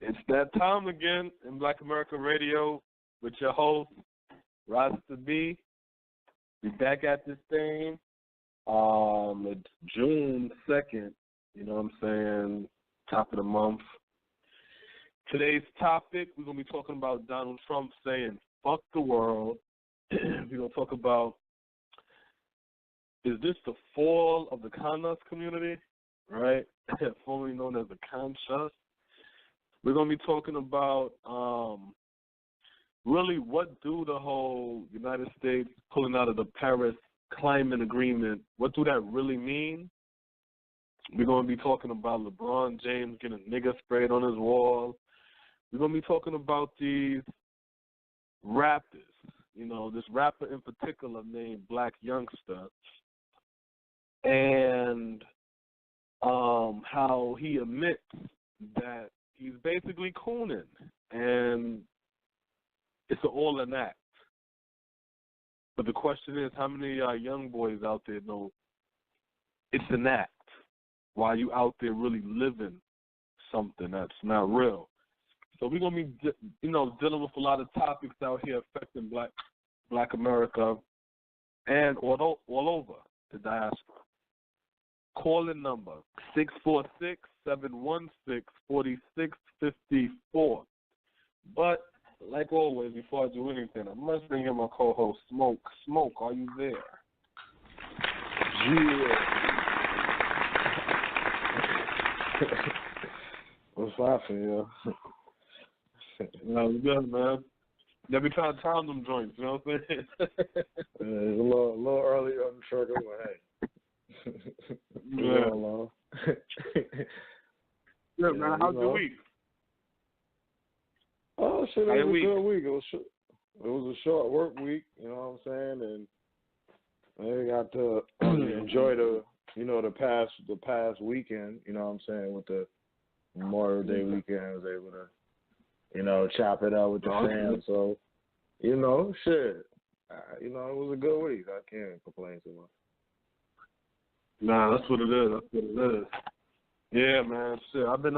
It's that time again in Black America Radio with your host, Rasta B. We back at this thing. It's June 2nd, you know what I'm saying, top of the month. Today's topic, we're going to be talking about Donald Trump saying, fuck the world. We're going to talk about, is this the fall of the Conscious community, right? Formerly known as the Conscious. We're going to be talking about really what do the whole United States pulling out of the Paris Climate Agreement, what do that really mean? We're going to be talking about LeBron James getting nigger sprayed on his wall. We're going to be talking about these rappers, you know, this rapper in particular named Black Youngster, and how he admits that he's basically cooning, and it's all an act. But the question is, how many young boys out there know it's an act while you out there really living something that's not real? So we're going to be, dealing with a lot of topics out here affecting Black America and all over the diaspora. Call-in number 646-716-4654. But like always, before I do anything, I must bring in my co-host, Smoke. Smoke, are you there? Yeah. What's happening, yo? No, good, man. They be trying to time them joints, you know what I'm saying? It's a little early on the trigger, but hey. Yeah. Yeah, man. How's your week? Oh, shit, it was a good week. It was a short work week, you know what I'm saying? And I got to enjoy the past weekend, you know what I'm saying, with the Memorial Day weekend. I was able to, chop it out with the fam. So, shit. It was a good week. I can't complain too much. Nah, that's what it is. Yeah, man. Shit, I've been,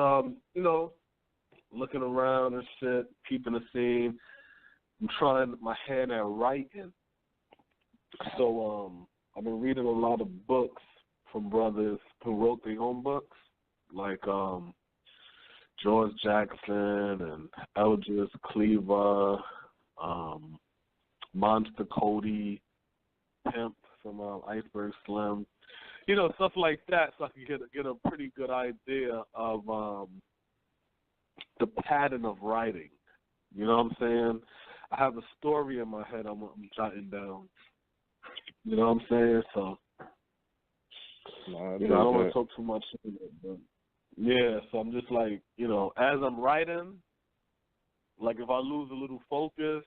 looking around and shit, keeping the scene. I'm trying my hand at writing. So, I've been reading a lot of books from brothers who wrote their own books, like George Jackson and Eldridge Cleaver, Monster Cody, Pimp from Iceberg Slim. Stuff like that, so I can get a pretty good idea of the pattern of writing. You know what I'm saying? I have a story in my head I'm jotting down. You know what I'm saying? So, I don't want to talk too much in it, but yeah, so I'm just like, as I'm writing, like if I lose a little focus,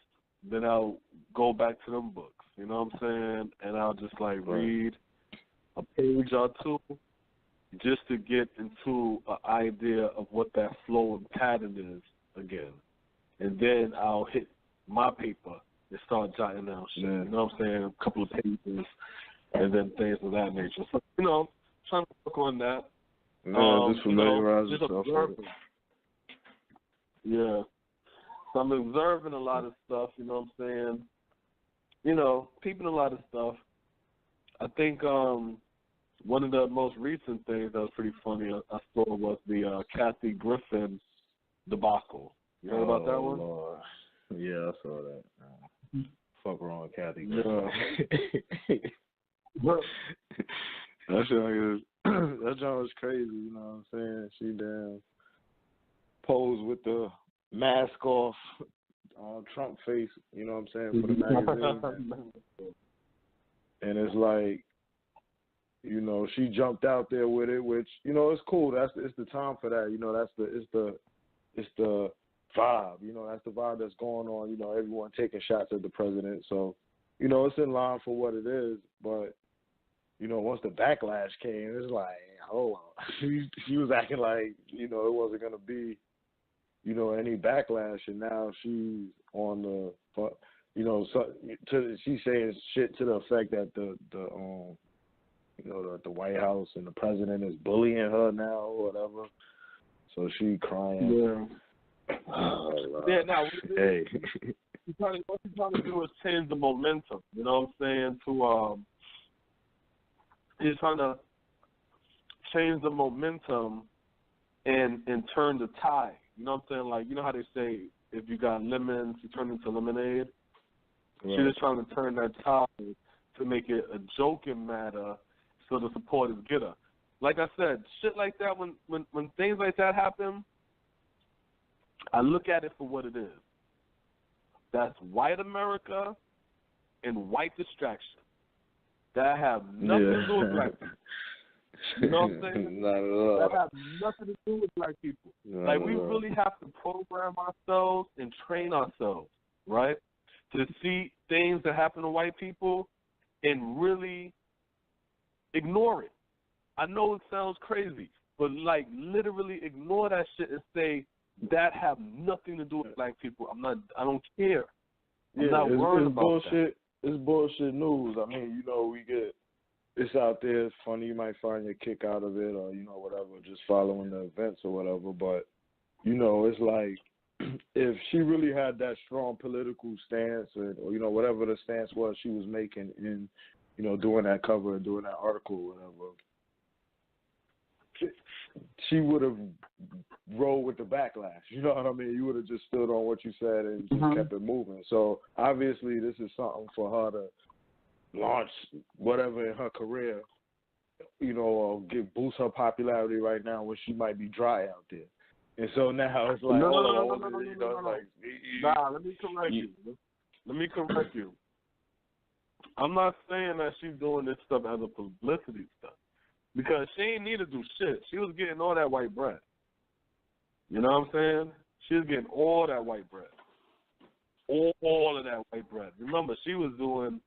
then I'll go back to them books. You know what I'm saying? And I'll just like read a page or two just to get into an idea of what that flow and pattern is again. And then I'll hit my paper and start jotting down shit. You know what I'm saying? A couple of pages and then things of that nature. So, trying to work on that. Just familiarize yourself with it. Yeah. So I'm observing a lot of stuff, you know what I'm saying? Peeping a lot of stuff. I think one of the most recent things that was pretty funny I saw was the Kathy Griffin debacle. You heard about that one? Lord. Yeah, I saw that. Fuck wrong with Kathy Griffin. That joint was crazy, you know what I'm saying? She damn posed with the mask off, Trump face, you know what I'm saying, for the magazine. And it's like, she jumped out there with it, which, it's cool. It's the time for that. It's the vibe. That's the vibe that's going on. Everyone taking shots at the president. So, it's in line for what it is. But, once the backlash came, it's like, oh, she was acting like, it wasn't going to be, any backlash. And now she's on the, she's saying shit to the effect that the White House and the president is bullying her now or whatever. So she crying. Yeah. Yeah, now, hey. what he's trying to do is change the momentum, you know what I'm saying, he's trying to change the momentum and turn the tide, you know what I'm saying, like, you know how they say, if you got lemons, you turn into lemonade? Right. She's just trying to turn that tide to make it a joking matter so the supporters get her. Like I said, shit like that, when things like that happen, I look at it for what it is. That's white America and white distraction. That have nothing to do with black people. You know what I'm saying? Not at all. That have nothing to do with black people. Like, we really have to program ourselves and train ourselves, right, to see things that happen to white people and really ignore it. I know it sounds crazy, but, like, literally ignore that shit and say, that have nothing to do with black people. I don't care. I'm not worried about bullshit. That. It's bullshit news. I mean, you know, it's out there. It's funny. You might find your kick out of it, or, you know, whatever, just following the events or whatever. But, you know, it's like, if she really had that strong political stance, or, you know, whatever the stance was she was making in, you know, doing that cover and doing that article or whatever, she would have rolled with the backlash. You know what I mean? You would have just stood on what you said and just kept it moving. So obviously this is something for her to launch whatever in her career, you know, or boost her popularity right now when she might be dry out there. And so now it's like, no. Nah, let me correct you. Let me correct you. I'm not saying that she's doing this stuff as a publicity stuff. Because she ain't need to do shit. She was getting all that white bread. You know what I'm saying? She was getting all that white bread. All of that white bread. Remember, she was doing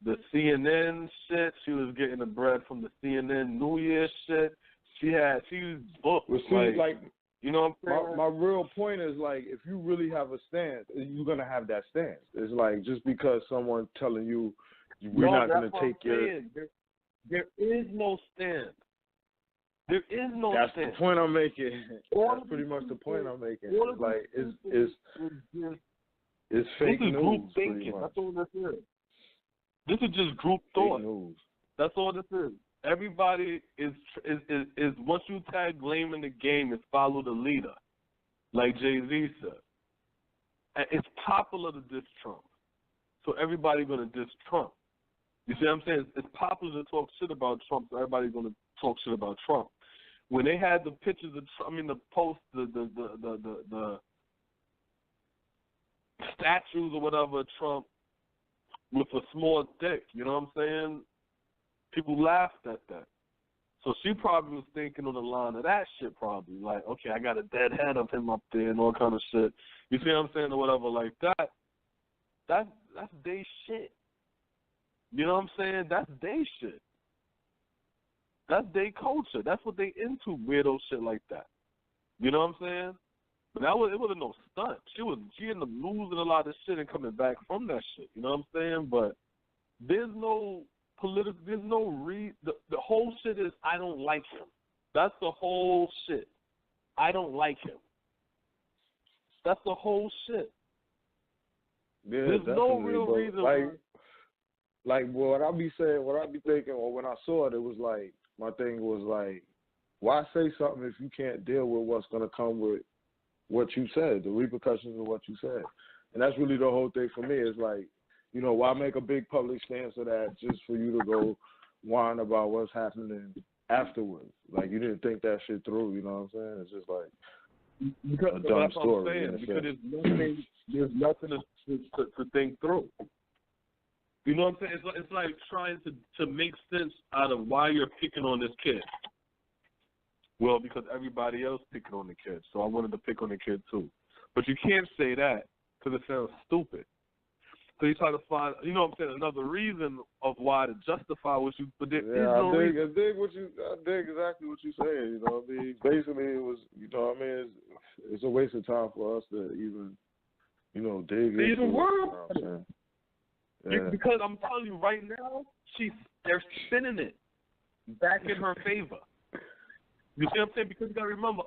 the CNN shit. She was getting the bread from the CNN New Year's shit. She was booked. Well, see, like, you know what I'm saying? My real point is, like, if you really have a stance, you're going to have that stance. It's like, just because someone's telling you, we're not going to take your... There is no stand. There is no That's stand. That's the point I'm making. That's pretty much the point I'm making. It's like, it's fake news. This is group thinking. That's all this is. This is just group thought. News. That's all this is. Everybody is once you tag blame in the game, is follow the leader, like Jay-Z said. And it's popular to diss Trump, so everybody's gonna diss Trump. You see what I'm saying? It's popular to talk shit about Trump, so everybody's going to talk shit about Trump. When they had the pictures of Trump, the post, the statues or whatever of Trump with a small dick, you know what I'm saying? People laughed at that. So she probably was thinking on the line of that shit probably. Like, okay, I got a dead head of him up there and all kind of shit. You see what I'm saying? Or whatever like that. That's they shit. You know what I'm saying? That's they shit. That's they culture. That's what they into, weirdo shit like that. You know what I'm saying? But it wasn't no stunt. She ended up losing a lot of shit and coming back from that shit. You know what I'm saying? But there's no political. There's no the whole shit is I don't like him. That's the whole shit. I don't like him. That's the whole shit. Yeah, there's no real reason. Like what I be saying, what I be thinking, or when I saw it, it was like, my thing was like, why say something if you can't deal with what's going to come with what you said, the repercussions of what you said? And that's really the whole thing for me. Is like, you know, why make a big public stance of that just for you to go whine about what's happening afterwards? Like, you didn't think that shit through, you know what I'm saying? It's just like a dumb story. What I'm saying, because there's nothing to think through. You know what I'm saying? It's like trying to make sense out of why you're picking on this kid. Well, because everybody else picking on the kid, so I wanted to pick on the kid too. But you can't say that because it sounds stupid. So you try to find, you know what I'm saying, another reason of why to justify what you. But there is no reason. I dig exactly what you're saying. You know what I mean? Basically, it was, you know what I mean? It's a waste of time for us to even, you know, dig into it. You know what I'm saying? Yeah. Because I'm telling you right now, they're spinning it back in her favor. You see what I'm saying? Because you got to remember,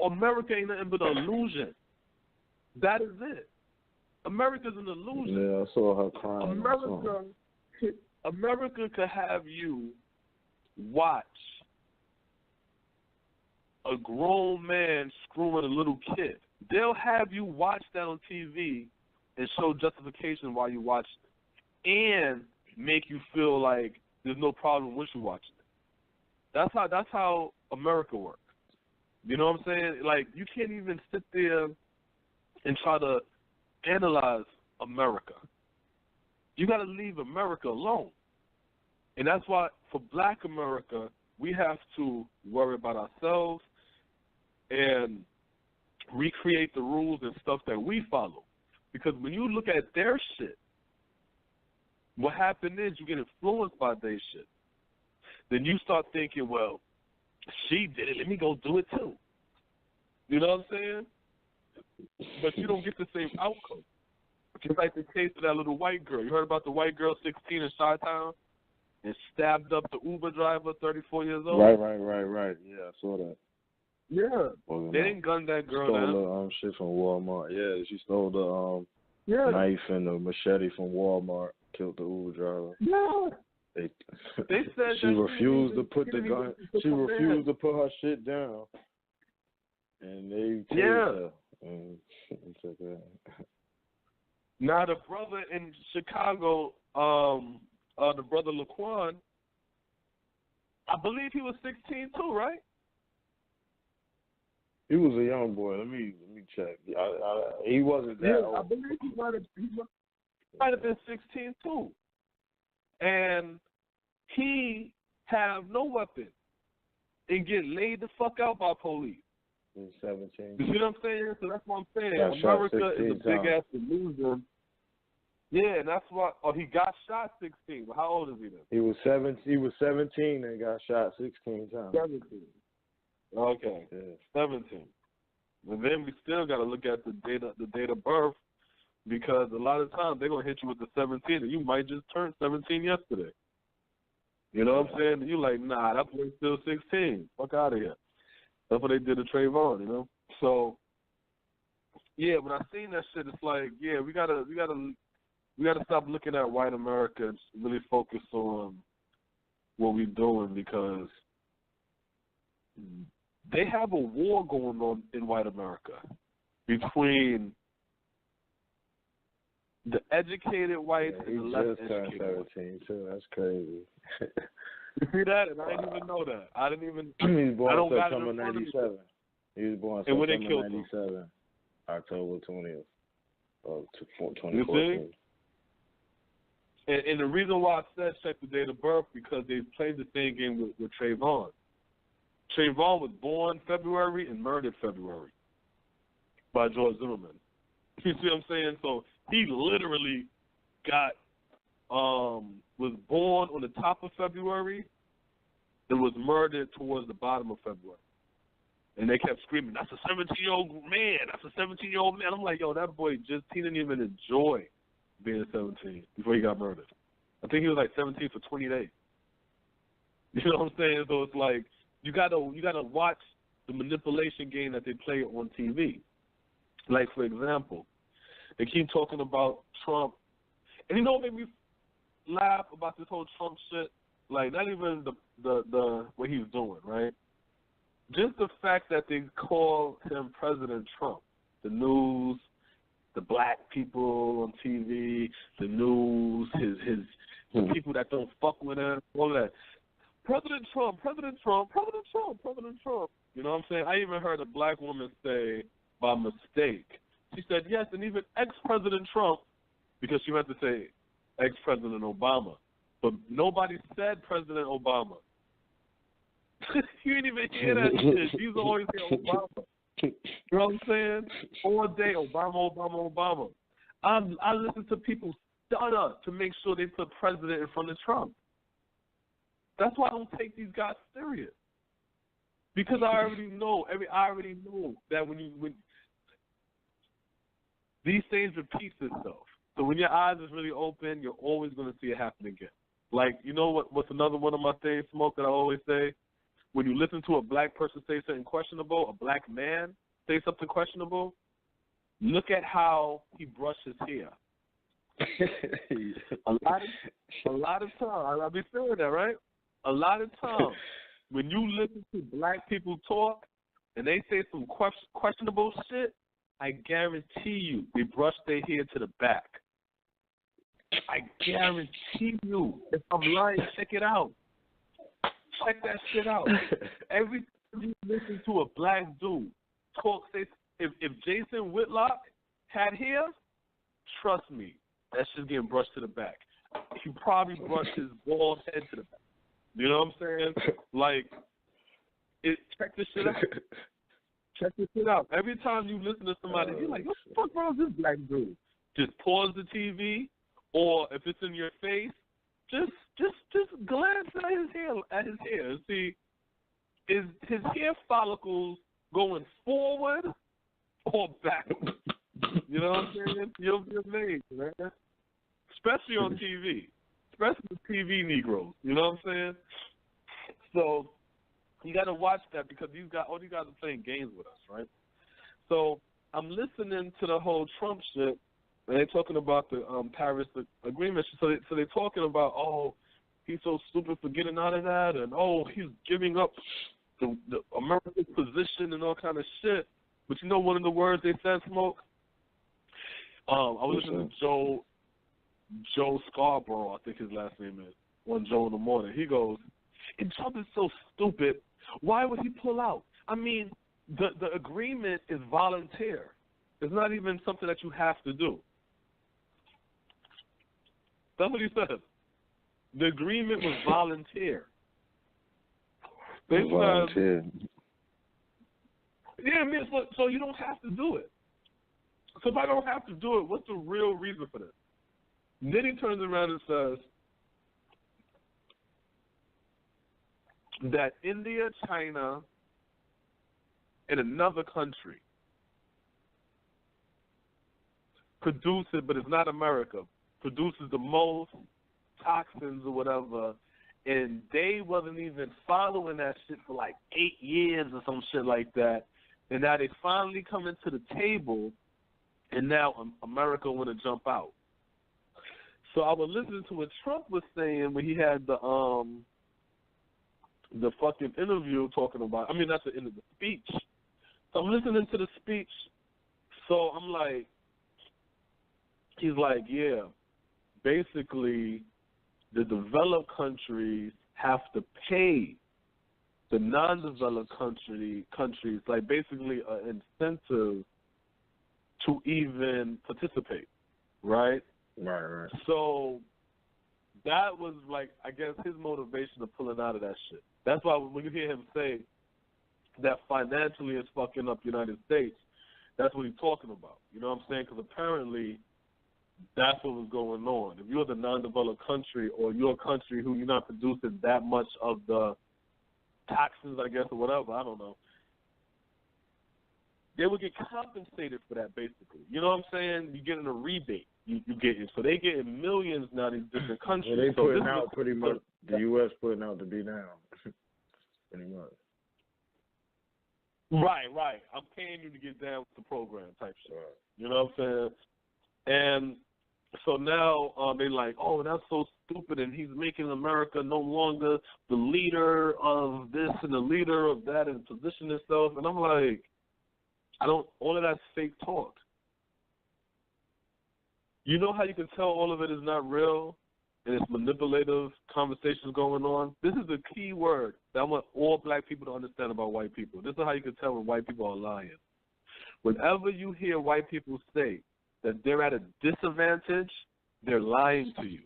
America ain't nothing but an illusion. That is it. America's an illusion. Yeah, I saw her crying. America could have you watch a grown man screwing a little kid. They'll have you watch that on TV and show justification while you watch it, and make you feel like there's no problem once you watch it. That's how America works. You know what I'm saying? Like, you can't even sit there and try to analyze America. You got to leave America alone. And that's why for Black America, we have to worry about ourselves and recreate the rules and stuff that we follow. Because when you look at their shit, what happened is you get influenced by their shit. Then you start thinking, well, she did it, let me go do it too. You know what I'm saying? But you don't get the same outcome. It's like the case of that little white girl. You heard about the white girl, 16, in Chi-Town, and stabbed up the Uber driver, 34 years old? Right. Yeah, I saw that. Yeah. They didn't gun that girl down. Stole the shit from Walmart. Yeah, she stole the knife and the machete from Walmart, killed the Uber driver. Yeah. They said she refused to put the gun. She refused to put her shit down, and they tased her. And took her. Now the brother in Chicago, the brother Laquan, I believe he was 16 too, right? He was a young boy. Let me check. He wasn't that old. I believe he might have been 16 too, and he have no weapon and get laid the fuck out by police. He's 17. You see what I'm saying? So that's what I'm saying. America is a big ass illusion. Yeah, and that's why. Oh, he got shot 16. Well, how old is he then? He was 17 and got shot 16 times. 17. Okay. Yeah. 17. And then we still got to look at the date of birth, because a lot of times they're gonna hit you with the 17, and you might just turn 17 yesterday. You know what I'm saying? And you like, nah, that boy's still 16. Fuck out of here. That's what they did to Trayvon, you know. So, yeah, when I seen that shit, it's like, yeah, we gotta stop looking at white America and really focus on what we're doing, because they have a war going on in white America between the educated whites and the less educated whites. 17 too. That's crazy. You see that? And I didn't even know that. I didn't even. He was born September 97. He was born September 97, October 20th of 2014. You see? And the reason why I said check the date of birth, because they played the same game with Trayvon. Trayvon was born February and murdered February by George Zimmerman. You see what I'm saying? So he literally was born on the top of February and was murdered towards the bottom of February. And they kept screaming, that's a 17-year-old man, that's a 17-year-old man. I'm like, yo, that boy he didn't even enjoy being 17 before he got murdered. I think he was like 17 for 20 days. You know what I'm saying? So it's like, you gotta watch the manipulation game that they play on TV. Like, for example, they keep talking about Trump. And you know what made me laugh about this whole Trump shit? Like, not even the what he's doing, right? Just the fact that they call him President Trump. The news, the black people on TV, the news, the people that don't fuck with him, all that. President Trump. You know what I'm saying? I even heard a black woman say by mistake. She said, yes, and even ex-President Trump, because she meant to say ex-President Obama. But nobody said President Obama. You didn't even hear that shit. You always hear Obama. You know what I'm saying? All day, Obama. I listen to people stutter to make sure they put president in front of Trump. That's why I don't take these guys serious. Because I already know that when these things repeat themselves. So when your eyes is really open, you're always going to see it happen again. Like, you know what's another one of my things, Smoke, that I always say? When you listen to a black person say something questionable, a black man say something questionable, Look at how he brushes hair. A lot of times, I'll be saying that, right? A lot of times, when you listen to black people talk and they say some questionable shit, I guarantee you they brush their hair to the back. I guarantee you. If I'm lying, check it out. Check that shit out. Every time you listen to a black dude talk, say, if Jason Whitlock had hair, trust me, that shit's getting brushed to the back. He probably brushed his bald head to the back. You know what I'm saying? Like, check this shit out. Check this shit out. Every time you listen to somebody, you're like, what the fuck wrong with this black dude? Just pause the TV, or if it's in your face, just glance at his hair and see, is his hair follicles going forward or backward? You know what I'm saying? You'll be amazed, man. Especially on TV. Especially with TV Negroes. You know what I'm saying? So you got to watch that because all these guys are playing games with us, right? So I'm listening to the whole Trump shit, and they're talking about the Paris Agreement. So they're talking about, oh, he's so stupid for getting out of that, and oh, he's giving up the American position and all kind of shit. But you know one of the words they said, Smoke? I was listening to Joe Scarborough, I think his last name is, one Joe in the morning. He goes, and Trump is so stupid. Why would he pull out? I mean, the agreement is volunteer. It's not even something that you have to do. That's what he said. The agreement was volunteer. Volunteer. Yeah, I mean, so you don't have to do it. So if I don't have to do it, what's the real reason for this? Then he turns around and says that India, China, and another country produces, but it's not America, produces the most toxins or whatever, and they wasn't even following that shit for like 8 years or some shit like that, and now they finally come into the table, and now America want to jump out. So I was listening to what Trump was saying when he had the fucking interview talking about, I mean, that's the end of the speech. So I'm listening to the speech, so I'm like, he's like, yeah, basically the developed countries have to pay the non-developed countries, like basically an incentive to even participate, right? Right. So that was like, I guess, his motivation of pulling out of that shit. That's why when you hear him say that financially it's fucking up the United States, that's what he's talking about. You know what I'm saying? Because apparently that's what was going on. If you're the non-developed country, or you're a country who you're not producing that much of the toxins, I guess, or whatever, I don't know, they would get compensated for that, basically. You know what I'm saying? You're getting a rebate. You get it. So they getting millions now in these different countries. Well, they putting out pretty much, the U.S. putting out to be down, pretty much. Right. I'm paying you to get down with the program type shit. Right. You know what I'm saying? And so now they're like, oh, that's so stupid, and he's making America no longer the leader of this and the leader of that and position himself. And I'm like, all of that's fake talk. You know how you can tell all of it is not real and it's manipulative conversations going on? This is the key word that I want all black people to understand about white people. This is how you can tell when white people are lying. Whenever you hear white people say that they're at a disadvantage, they're lying to you.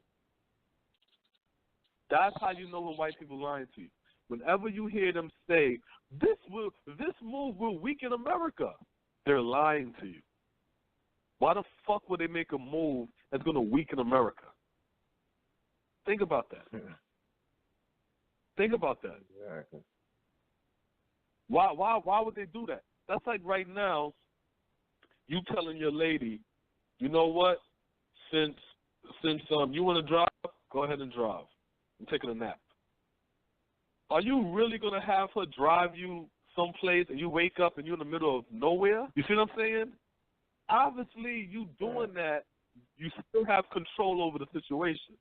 That's how you know when white people are lying to you. Whenever you hear them say, this move will weaken America, they're lying to you. Why the fuck would they make a move that's going to weaken America? Think about that. Think about that. Exactly. Why would they do that? That's like right now, you telling your lady, you know what? Since you want to drive, go ahead and drive. I'm taking a nap. Are you really going to have her drive you someplace and you wake up and you're in the middle of nowhere? You see what I'm saying? obviously you doing that, you still have control over the situation.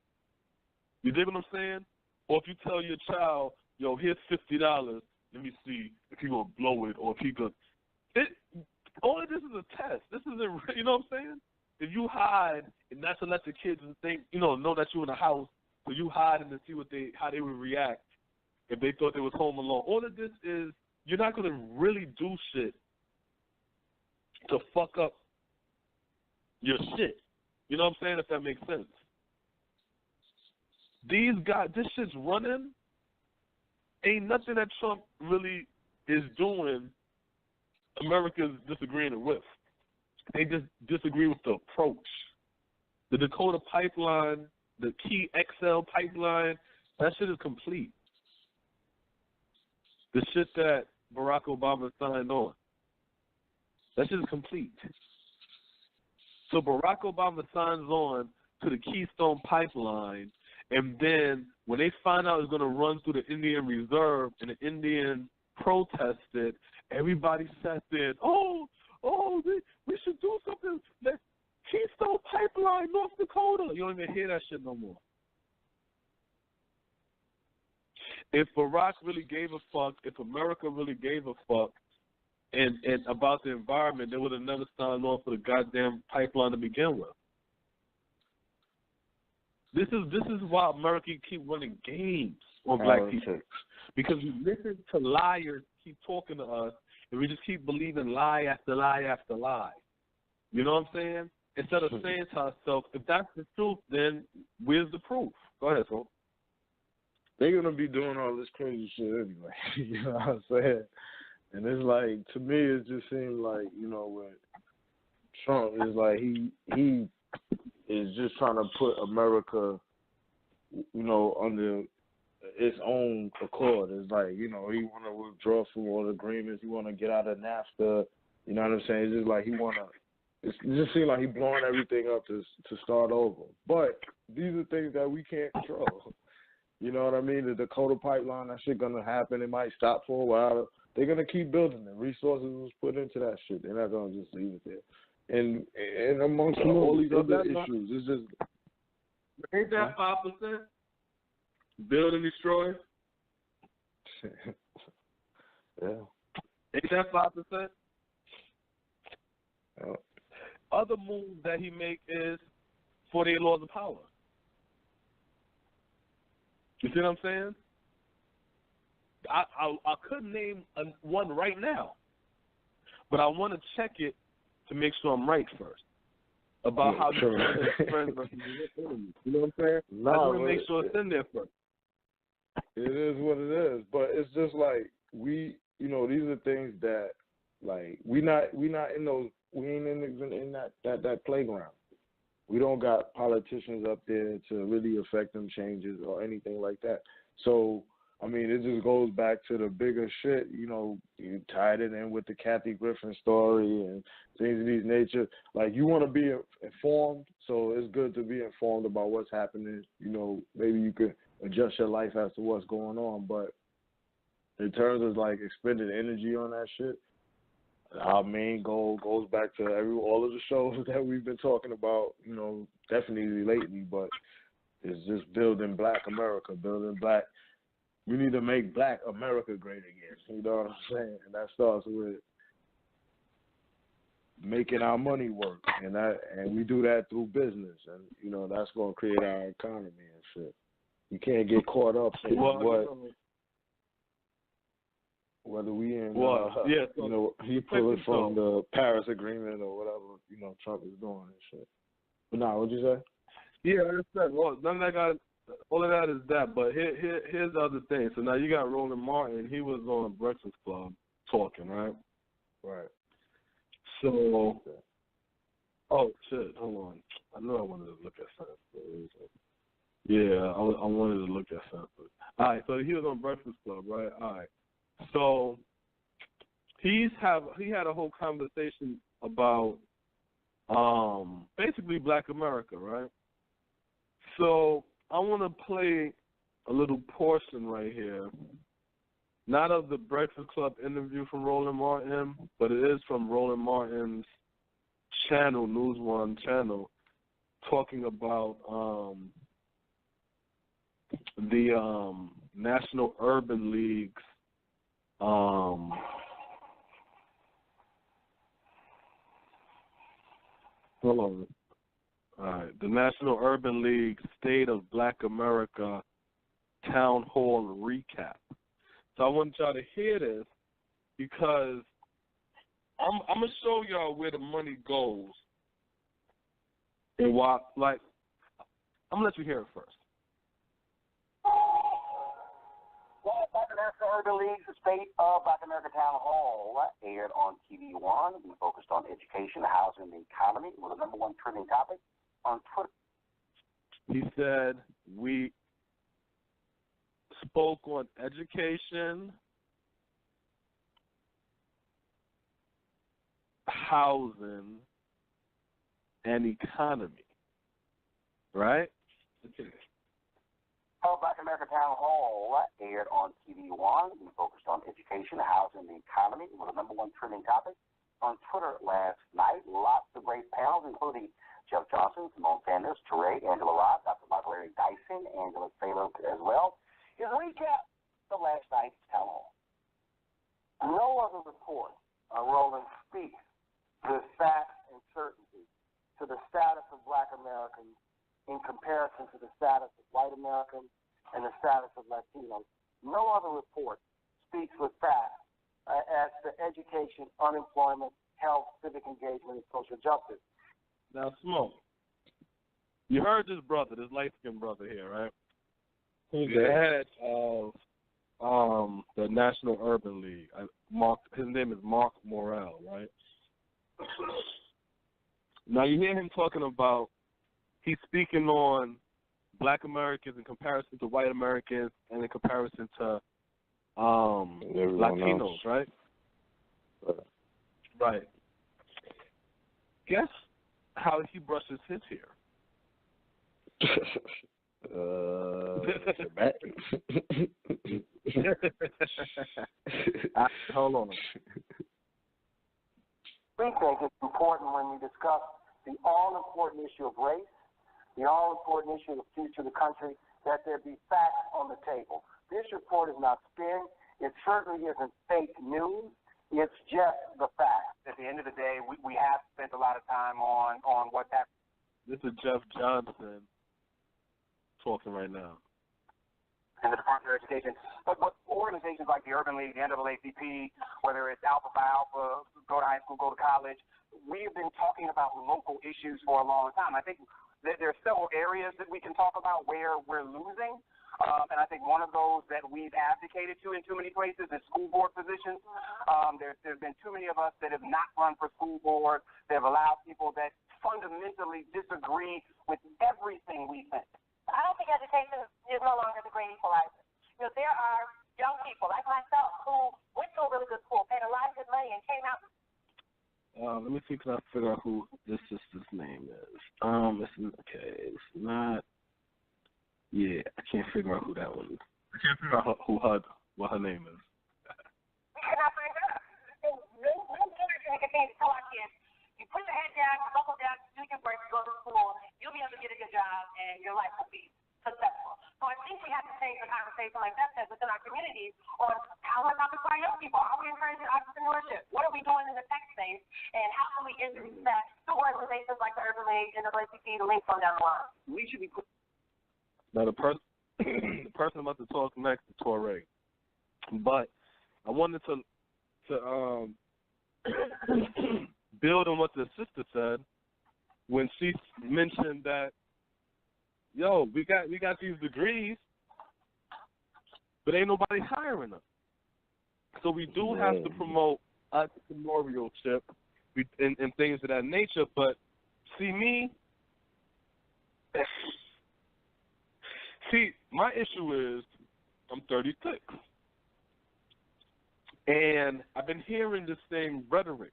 You dig what I'm saying? Or if you tell your child, yo, here's $50, let me see if he gonna blow it or if he gonna. All of this is a test. This isn't, you know what I'm saying? If you hide and not to let the kids think, know that you're in the house, so you hide and to see how they would react if they thought they was home alone. All of this is, you're not gonna really do shit to fuck up your shit. You know what I'm saying? If that makes sense. These guys, this shit's running. Ain't nothing that Trump really is doing America's disagreeing with. They just disagree with the approach. The Dakota pipeline, the Key XL pipeline, that shit is complete. The shit that Barack Obama signed on, that shit is complete. So Barack Obama signs on to the Keystone Pipeline, and then when they find out it's going to run through the Indian Reserve and the Indian protested, everybody sat there, we should do something. That Keystone Pipeline, North Dakota. You don't even hear that shit no more. If Barack really gave a fuck, if America really gave a fuck, and about the environment, they would have never signed on for the goddamn pipeline to begin with. This is why America keep running games on black people, because we listen to liars keep talking to us, and we just keep believing lie after lie after lie. You know what I'm saying? Instead of saying to ourselves, if that's the truth, then where's the proof? Go ahead, Phil. They're going to be doing all this crazy shit anyway. You know what I'm saying? And it's like, to me, it just seems like, when Trump is like, he is just trying to put America, under its own accord. It's like, he want to withdraw from all the agreements. He want to get out of NAFTA. You know what I'm saying? It's just like it just seems like he's blowing everything up to start over. But these are things that we can't control. You know what I mean? The Dakota pipeline, that shit gonna happen. It might stop for a while. They're gonna keep building it. Resources was put into that shit. They're not gonna just leave it there. And amongst all these other issues, it's just ain't that 5%? Build and destroy. Yeah. Ain't that 5%? Yeah. Other moves that he make is 48 laws of power. You see what I'm saying? I couldn't name one right now, but I want to check it to make sure I'm right first about how sure. his friends versus his enemies. You know what I'm saying? No, I want to make sure it's in there first. It is what it is, but it's just like these are things that like we ain't in that playground. We don't got politicians up there to really affect them changes or anything like that. So, I mean, it just goes back to the bigger shit. You tied it in with the Kathy Griffin story and things of these nature. Like, you want to be informed, so it's good to be informed about what's happening. Maybe you could adjust your life as to what's going on. But in terms of, like, expending energy on that shit, our main goal goes back to all of the shows that we've been talking about, definitely lately, but it's just building black America, we need to make black America great again, you know what I'm saying? And that starts with making our money work, and we do that through business, and, that's going to create our economy and shit. You can't get caught up in whether we in, he pull it from the Paris Agreement or whatever, Trump is doing and shit. But what'd you say? Yeah, I understand. Well, all of that is that, but here's the other thing. So now you got Roland Martin. He was on Breakfast Club talking, right? Right. So, oh, shit, hold on. I know I wanted to look at something. Yeah, I wanted to look at something. All right, so he was on Breakfast Club, right? All right. So he had a whole conversation about basically Black America, right? So I want to play a little portion right here, not of the Breakfast Club interview from Roland Martin, but it is from Roland Martin's channel, News One channel, talking about the National Urban League's hold on. All right, the National Urban League State of Black America Town Hall recap. So I want y'all to hear this because I'm gonna show y'all where the money goes and why. Like, I'm gonna let you hear it first. Black America Urban League, the State of Black America Town Hall, aired on TV One. We focused on education, housing, and the economy. It was the number one trending topic on Twitter. He said we spoke on education, housing, and economy. Right? Okay. Black America Town Hall aired on TV One. We focused on education, housing, and the economy. It was the number one trending topic on Twitter last night. Lots of great panels, including Jeff Johnson, Simone Sanders, Teray, Angela Rod, Dr. Michael Larry Dyson, Angela Saylor as well. Here's a recap of last night's town hall. No other report on Roland speaks with facts and certainty to the status of Black Americans in comparison to the status of white Americans and the status of Latinos. No other report speaks with facts as to education, unemployment, health, civic engagement, and social justice. Now, Smoke, you heard this brother, this light-skinned brother here, right? Who's the head of the National Urban League. His name is Mark Morrell, right? Now, you hear him talking about, he's speaking on Black Americans in comparison to white Americans and in comparison to Latinos, else. Right? Right. Guess how he brushes his hair? Hold on. We think it's important when we discuss the all-important issue of race, the all-important issue of the future of the country, that there be facts on the table. This report is not spin. It certainly isn't fake news. It's just the facts. At the end of the day, we have spent a lot of time on what's happening. This is Jeff Johnson talking right now. In the Department of Education. But organizations like the Urban League, the NAACP, whether it's Alpha Phi Alpha, go to high school, go to college, we've been talking about local issues for a long time. I think there are several areas that we can talk about where we're losing. And I think one of those that we've abdicated to in too many places is school board positions. There's been too many of us that have not run for school board. They've allowed people that fundamentally disagree with everything we think. I don't think education is no longer the great equalizer. You know, there are young people like myself who went to a really good school, paid a lot of good money, and came out. Let me see, can I figure out who this sister's name is? It's not. Yeah, I can't figure out who that one is. I can't figure out what her name is. We cannot find out. No parents can continue to tell our kids, you put your head down, you buckle down, do your work, you go to school, you'll be able to get a good job, and your life will be successful. So I think we have to change the conversation like that says within our communities on how we're talking to our young people, how we're encouraging entrepreneurship, what are we doing in the tech space, and how can we introduce that to organizations like the Urban League and the NAACP to link on down the line. We should be put. Now, the person I'm about to talk next is Teray. But I wanted to build on what the sister said when she mentioned that, yo, we got these degrees, but ain't nobody hiring them. So we do have to promote entrepreneurship and things of that nature. But my issue is I'm 36. And I've been hearing the same rhetoric.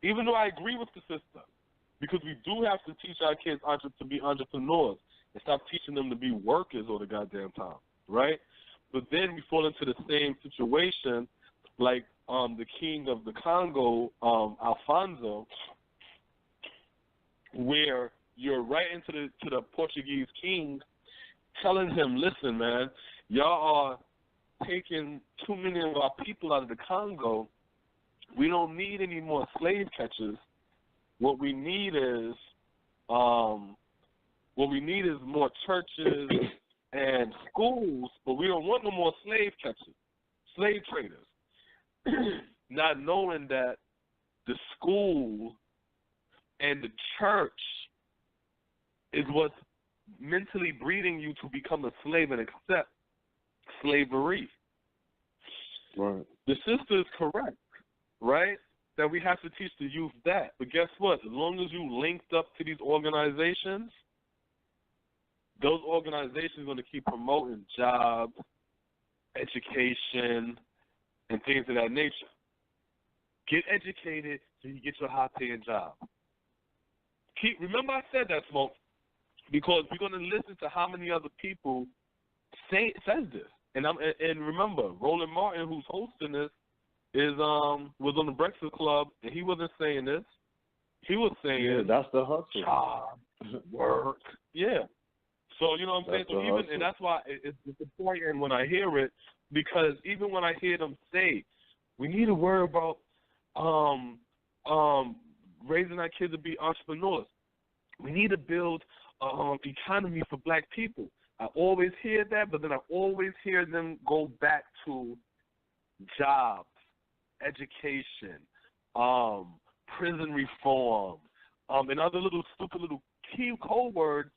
Even though I agree with the sister, because we do have to teach our kids to be entrepreneurs and stop teaching them to be workers all the goddamn time, right? But then we fall into the same situation like the king of the Congo, Alfonso, where you're writing to the Portuguese king, telling him, listen, man, y'all are taking too many of our people out of the Congo. We don't need any more slave catchers. What we need is more churches and schools, but we don't want no more slave catchers, slave traders. Not knowing that the school and the church is what's mentally breeding you to become a slave and accept slavery. Right. The sister is correct, right? That we have to teach the youth that. But guess what? As long as you linked up to these organizations, those organizations are going to keep promoting jobs, education, and things of that nature. Get educated so you get your high-paying job. Remember I said that, Smoke, because we're going to listen to how many other people says this. And remember, Roland Martin, who's hosting this, was on the Breakfast Club, and he wasn't saying this. He was saying, that's the hustle. Job, work. Yeah. So, you know what I'm saying? So even, and that's why it's important when I hear it, because even when I hear them say, we need to worry about raising our kids to be entrepreneurs. We need to build economy for black people. I always hear that, but then I always hear them go back to jobs, education, prison reform, and other little stupid little key code words.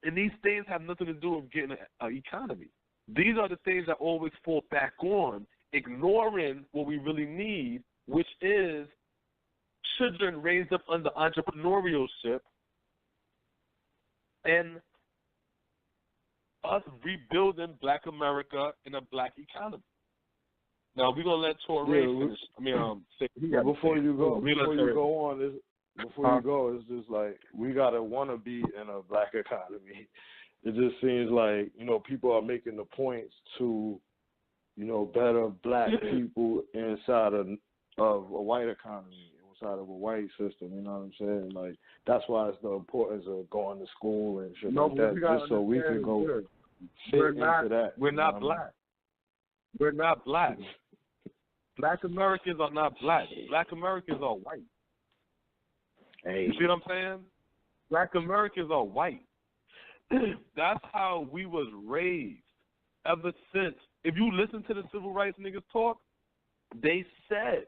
And these things have nothing to do with getting an economy. These are the things that always fall back on, ignoring what we really need, which is children raised up under entrepreneurship and us rebuilding black America in a black economy. Now, we're going to let Torrey finish. Before you go on, it's just like we got to want to be in a black economy. It just seems like, people are making the points to, better black people inside of a white economy, inside of a white system, you know what I'm saying? Like, that's why it's the importance of going to school and shit like that, just so we can go fit into that. We're not black. We're not black. Black Americans are not black. Black Americans are white. Hey. You see what I'm saying? Black Americans are white. That's how we was raised ever since. If you listen to the civil rights niggas talk, they said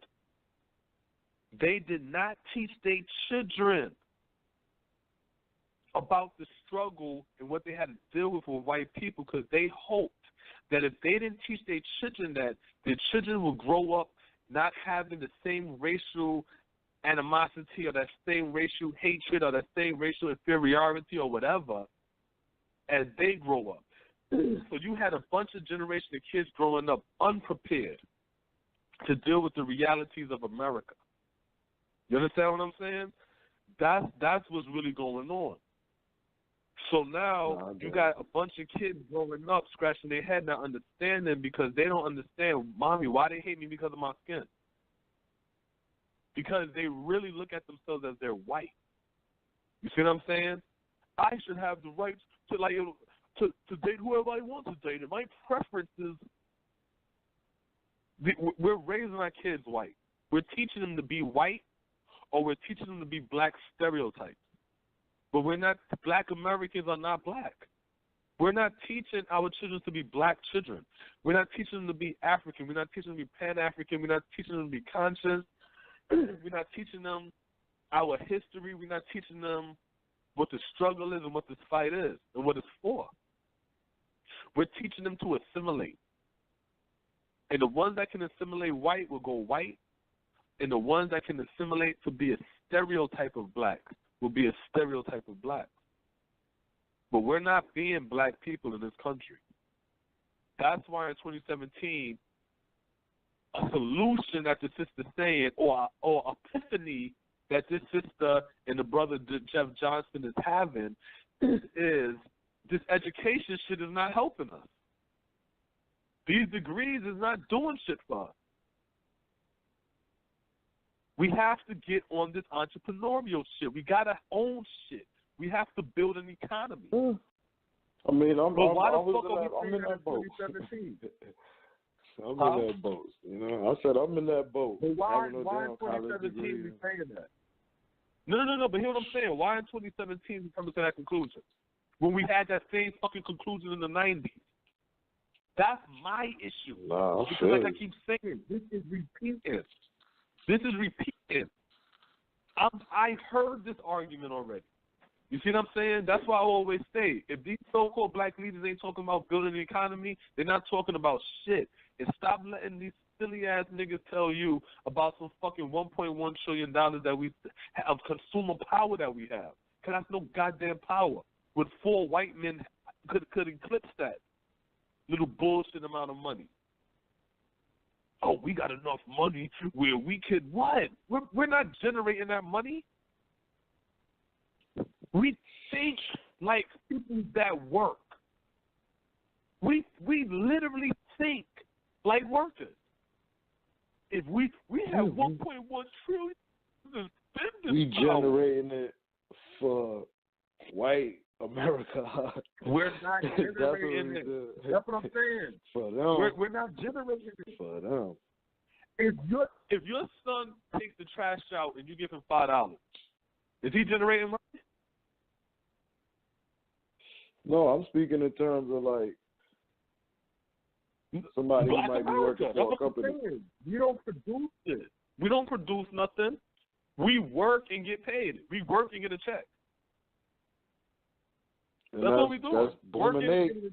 they did not teach their children about the struggle and what they had to deal with white people, because they hoped that if they didn't teach their children that, their children will grow up not having the same racial animosity or that same racial hatred or that same racial inferiority or whatever as they grow up. So you had a bunch of generation of kids growing up unprepared to deal with the realities of America. You understand what I'm saying? That's what's really going on. So now you got a bunch of kids growing up scratching their head not understanding, because they don't understand, Mommy, why they hate me because of my skin. Because they really look at themselves as they're white. You see what I'm saying? I should have the right to date whoever I want to date. And my preference is, we're raising our kids white. We're teaching them to be white, or we're teaching them to be black stereotypes. But we're not, black Americans are not black. We're not teaching our children to be black children. We're not teaching them to be African. We're not teaching them to be Pan-African. We're not teaching them to be conscious. We're not teaching them our history. We're not teaching them what the struggle is and what this fight is and what it's for. We're teaching them to assimilate. And the ones that can assimilate white will go white, and the ones that can assimilate to be a stereotype of black will be a stereotype of black. But we're not being black people in this country. That's why in 2017, a solution that the sister's saying, or epiphany that this sister and the brother Jeff Johnson is having, is this education shit is not helping us. These degrees is not doing shit for us. We have to get on this entrepreneurial shit. We got to own shit. We have to build an economy. I mean, I'm in that boat. I'm in that boat. You know, I said I'm in that boat. But why in 2017 we saying that? No. But hear what I'm saying. Why in 2017 we come to that conclusion when we had that same fucking conclusion in the 90s? That's my issue. Because like I keep saying, this is repeating. I heard this argument already. You see what I'm saying? That's why I always say, if these so-called black leaders ain't talking about building the economy, they're not talking about shit. And stop letting these silly-ass niggas tell you about some fucking $1.1 trillion that we have, consumer power that we have. Because that's no goddamn power. With 4 white men could eclipse that little bullshit amount of money. Oh, we got enough money where we could what? We're not generating that money. We think like people that work. We literally think like workers. If we have 1.1 trillion, we generating it for white America. We're not generating it. That's what I'm saying. For them. We're not generating it. For them. If your son takes the trash out and you give him $5, is he generating money? No, I'm speaking in terms of like somebody who might be working for a company. We don't produce it. We don't produce nothing. We work and get paid. We work and get a check. And that's what we do.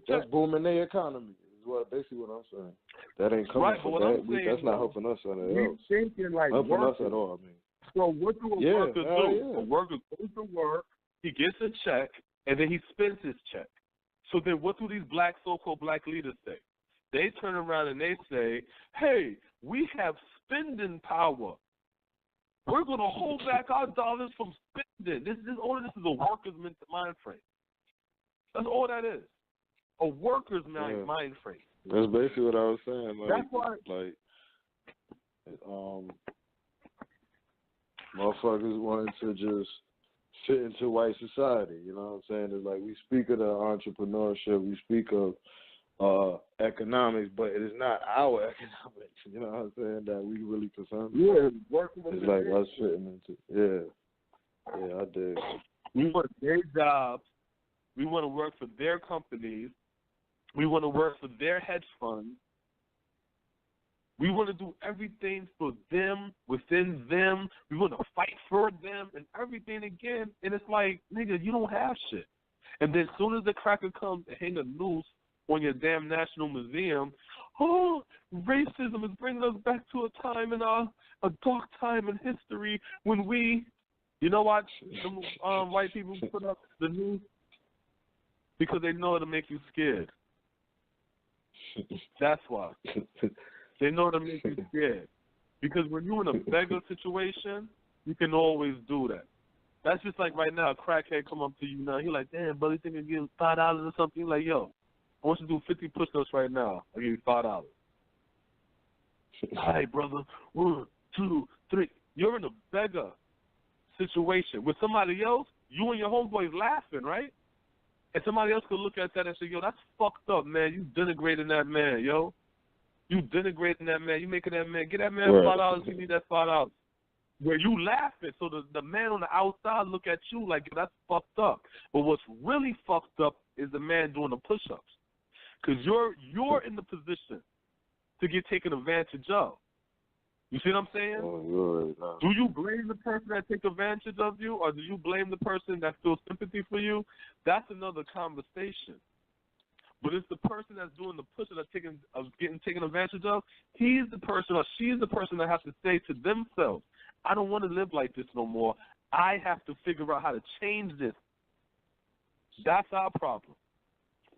That's booming their economy. Is basically what I'm saying. That ain't coming from that. That's not helping us at all. Thinking like helping workers. Us at all. I mean. So what do a worker do? Yeah. A worker goes to work, he gets a check, and then he spends his check. So then what do these so-called black leaders say? They turn around and they say, hey, we have spending power. We're going to hold back our dollars from spending. This is a worker's mind frame. That's all that is. A worker's mind frame. That's basically what I was saying. Like, that's why. Like, motherfuckers wanted to just fit into white society. You know what I'm saying? It's like we speak of the entrepreneurship, we speak of economics, but it is not our economics. You know what I'm saying? That we really concerned. Yeah, working with it's like us fitting into. Yeah, I did. We want their jobs. We want to work for their companies. We want to work for their hedge funds. We want to do everything for them, within them. We want to fight for them and everything again. And it's like, nigga, you don't have shit. And then as soon as the cracker comes and hang a noose on your damn National Museum, oh, racism is bringing us back to a time in a dark time in history when we, you know what, white people put up the news because they know it'll make you scared. That's why. They know to make you scared. Because when you're in a beggar situation, you can always do that. That's just like right now, a crackhead come up to you now. He like, damn, brother, you think I give you $5 or something? You're like, yo, I want you to do 50 push-ups right now. I'll give you $5. All right, brother. 1, 2, 3. You're in a beggar situation. With somebody else, you and your homeboys laughing, right? And somebody else could look at that and say, yo, that's fucked up, man. You denigrating that man, yo. You denigrating that man. You making that man. Get that man $5. You need that $5. Where you laughing. So the man on the outside look at you like, that's fucked up. But what's really fucked up is the man doing the push-ups. Because you're in the position to get taken advantage of. You see what I'm saying? Do you blame the person that takes advantage of you, or do you blame the person that feels sympathy for you? That's another conversation. But it's the person that's doing the push that's getting taken advantage of. He's the person, or she's the person that has to say to themselves, I don't want to live like this no more. I have to figure out how to change this. That's our problem.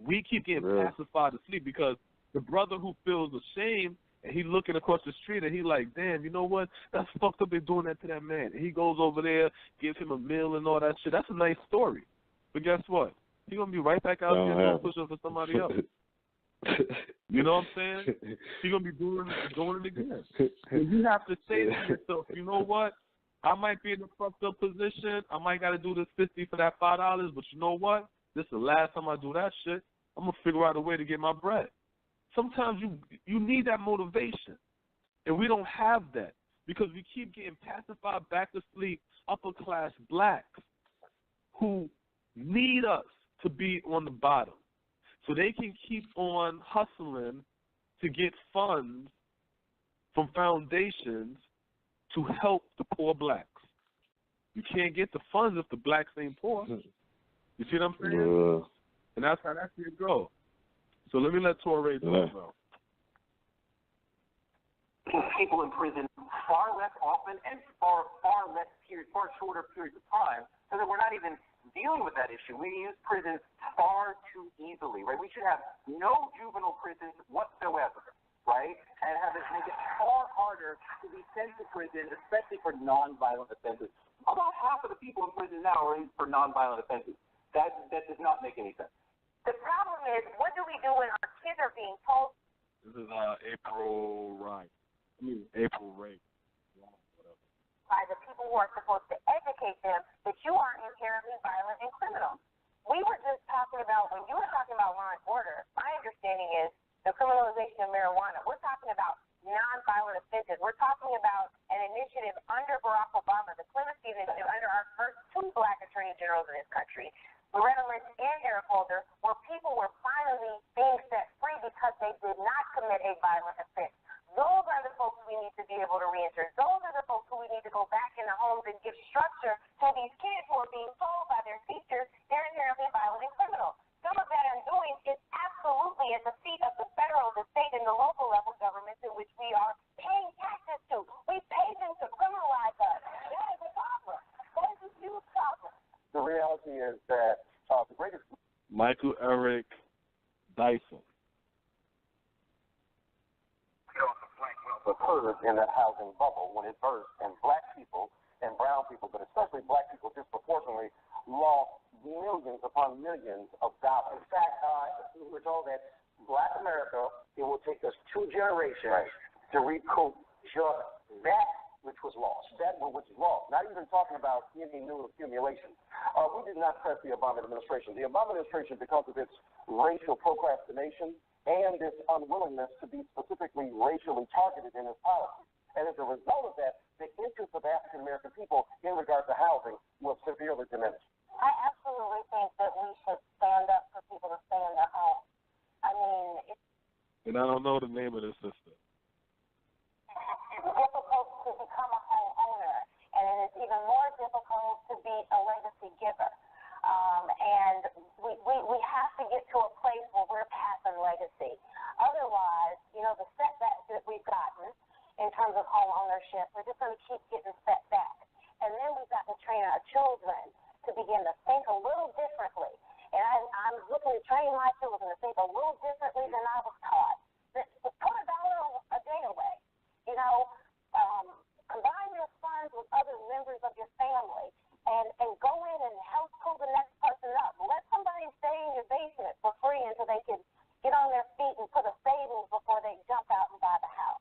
We keep getting pacified to sleep because the brother who feels ashamed, and he looking across the street, and he like, damn, you know what? That's fucked up. They're doing that to that man. And he goes over there, gives him a meal and all that shit. That's a nice story. But guess what? He's going to be right back out here doing push-ups for somebody else. You know what I'm saying? She's going to be doing it again. And you have to say to yourself, you know what? I might be in a fucked up position. I might got to do this $50 for that $5, but you know what? This is the last time I do that shit. I'm going to figure out a way to get my bread. Sometimes you need that motivation, and we don't have that because we keep getting pacified back to sleep upper-class blacks who need us to be on the bottom so they can keep on hustling to get funds from foundations to help the poor blacks. You can't get the funds if the blacks ain't poor. You see what I'm saying? Yeah. And that's how that shit go. So let me let Torre talk now. People in prison far less often and far shorter periods of time, so that we're not even dealing with that issue. We use prisons far too easily, right? We should have no juvenile prisons whatsoever, right? And have it make it far harder to be sent to prison, especially for nonviolent offenses. About half of the people in prison now are in for nonviolent offenses. That does not make any sense. The problem is, what do we do when our kids are being told? This is April Ray. By the people who are supposed to educate them that you are inherently violent and criminal. We were just talking about, when you were talking about law and order, my understanding is the criminalization of marijuana. We're talking about nonviolent offenses. We're talking about an initiative under Barack Obama, the clemency initiative under our first two black attorney generals in this country, Loretta Lynch and Eric Holder, where people were finally being set free because they did not commit a violent offense. Those are the folks we need to be able to reenter. Those are the folks who we need to go back in the homes and give structure to these kids who are being told by their teachers they're inherently violent and criminal. Some of that undoing is absolutely at the feet of the federal, the state, and the local level governments in which we are paying taxes to. We pay them to criminalize us. That is a problem. That is a huge problem. The reality is that the greatest... Michael Eric Dyson. Occurred in that housing bubble when it burst, and black people and brown people, but especially black people disproportionately, lost millions upon millions of dollars. In fact, we were told that black America, it will take us 2 generations to recoup just that which was lost. Not even talking about any new accumulation. We did not press the Obama administration. The Obama administration, because of its racial procrastination and its unwillingness to be specifically racially targeted in its policy. And as a result of that, the interest of African American people in regard to housing was severely diminished. I absolutely think that we should stand up for people to stay in their homes. I mean, and I don't know the name of this sister. It's difficult to become a homeowner, and it is even more difficult to be a legacy giver. And we have to get to a place where we're passing legacy. Otherwise, the setbacks that we've gotten in terms of home ownership, we're just going to keep getting set back. And then we've got to train our children to begin to think a little differently. And I'm looking to train my children to think a little differently than I was taught. Put $1 a day away. Combine your funds with other members of your family and go in and help pull the next person up. Let somebody stay in your basement for free until they can get on their feet and put a savings before they jump out and buy the house.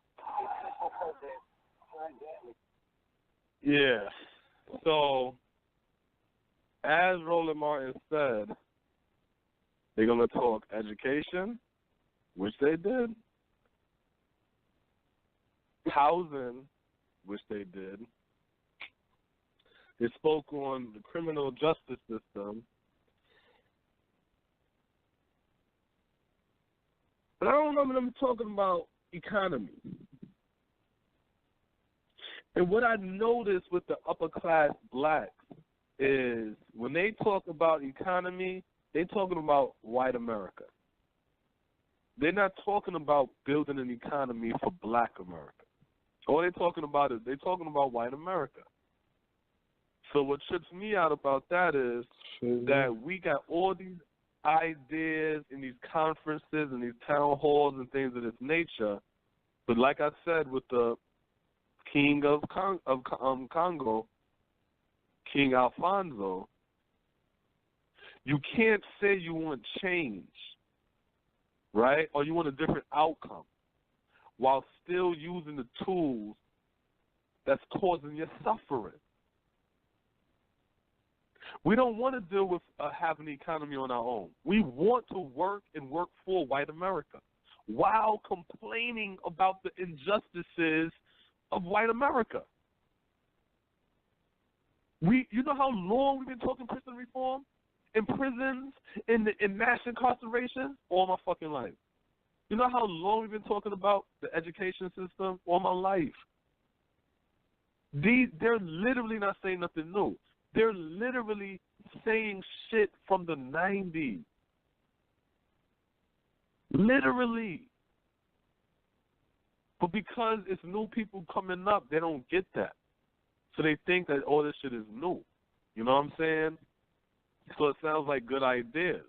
Yeah. So, as Roland Martin said, they're going to talk education, which they did, housing, which they did. They spoke on the criminal justice system. But I don't remember them talking about economy. And what I noticed with the upper class blacks is when they talk about economy, they're talking about white America. They're not talking about building an economy for black America. All they're talking about is white America. So what trips me out about that is that we got all these ideas in these conferences and these town halls and things of this nature, but like I said with the King of Congo, King Alfonso, you can't say you want change right? Or you want a different outcome while still using the tools that's causing your suffering. We don't want to deal with having the economy on our own. We want to work and work for white America while complaining about the injustices of white America. You know how long we've been talking prison reform, in prisons, in mass incarceration, all my fucking life. You know how long we've been talking about the education system, all my life. They're literally not saying nothing new. They're literally saying shit from the 90s. Literally. But because it's new people coming up, they don't get that. So they think that all this shit is new. You know what I'm saying? So it sounds like good ideas.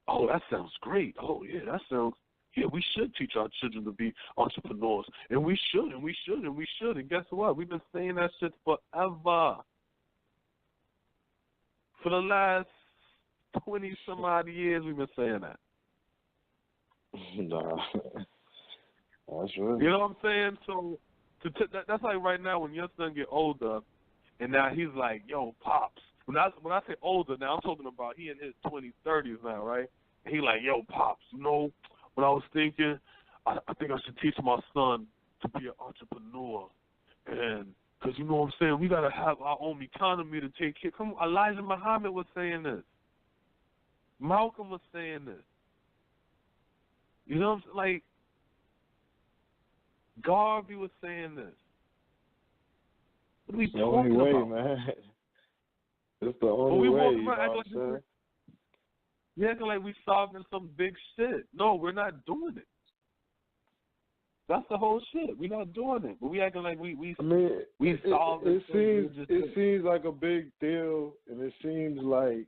Oh, that sounds great. Oh, yeah, that sounds... Yeah, we should teach our children to be entrepreneurs. And we should, and we should, and we should. And guess what? We've been saying that shit forever. For the last 20-some-odd years, we've been saying that. Nah. That's right. You know what I'm saying? So that's like right now when your son get older, and now he's like, yo, Pops. When I say older, now I'm talking about he in his 20s, 30s now, right? And he like, yo, Pops, you know, when I was thinking, I think I should teach my son to be an entrepreneur. And because, you know what I'm saying, we got to have our own economy to take care. Come on, Elijah Muhammad was saying this. Malcolm was saying this. You know what I'm saying? Like, Garvey was saying this. What are we talking about? Man. It's the only way, you know what I'm saying? We acting like we solving some big shit. No, we're not doing it. That's the whole shit. We're not doing it. But we acting like we solving it seems like a big deal, and it seems like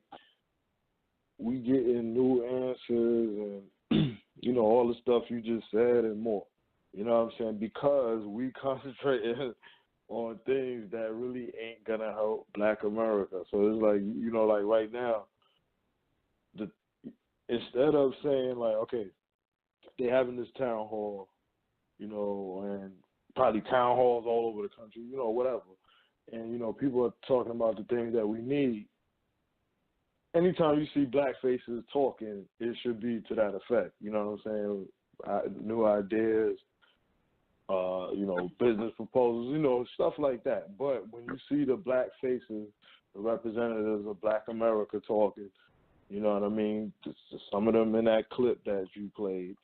we getting new answers and, you know, all the stuff you just said and more. You know what I'm saying? Because we concentrate on things that really ain't going to help Black America. So it's like, you know, like right now, instead of saying like, okay, they're having this town hall, you know, and probably town halls all over the country, you know, whatever. And, you know, people are talking about the things that we need. Anytime you see Black faces talking, it should be to that effect. You know what I'm saying? New ideas, you know, business proposals, you know, stuff like that. But when you see the Black faces, the representatives of Black America talking, you know what I mean? Some of them in that clip that you played,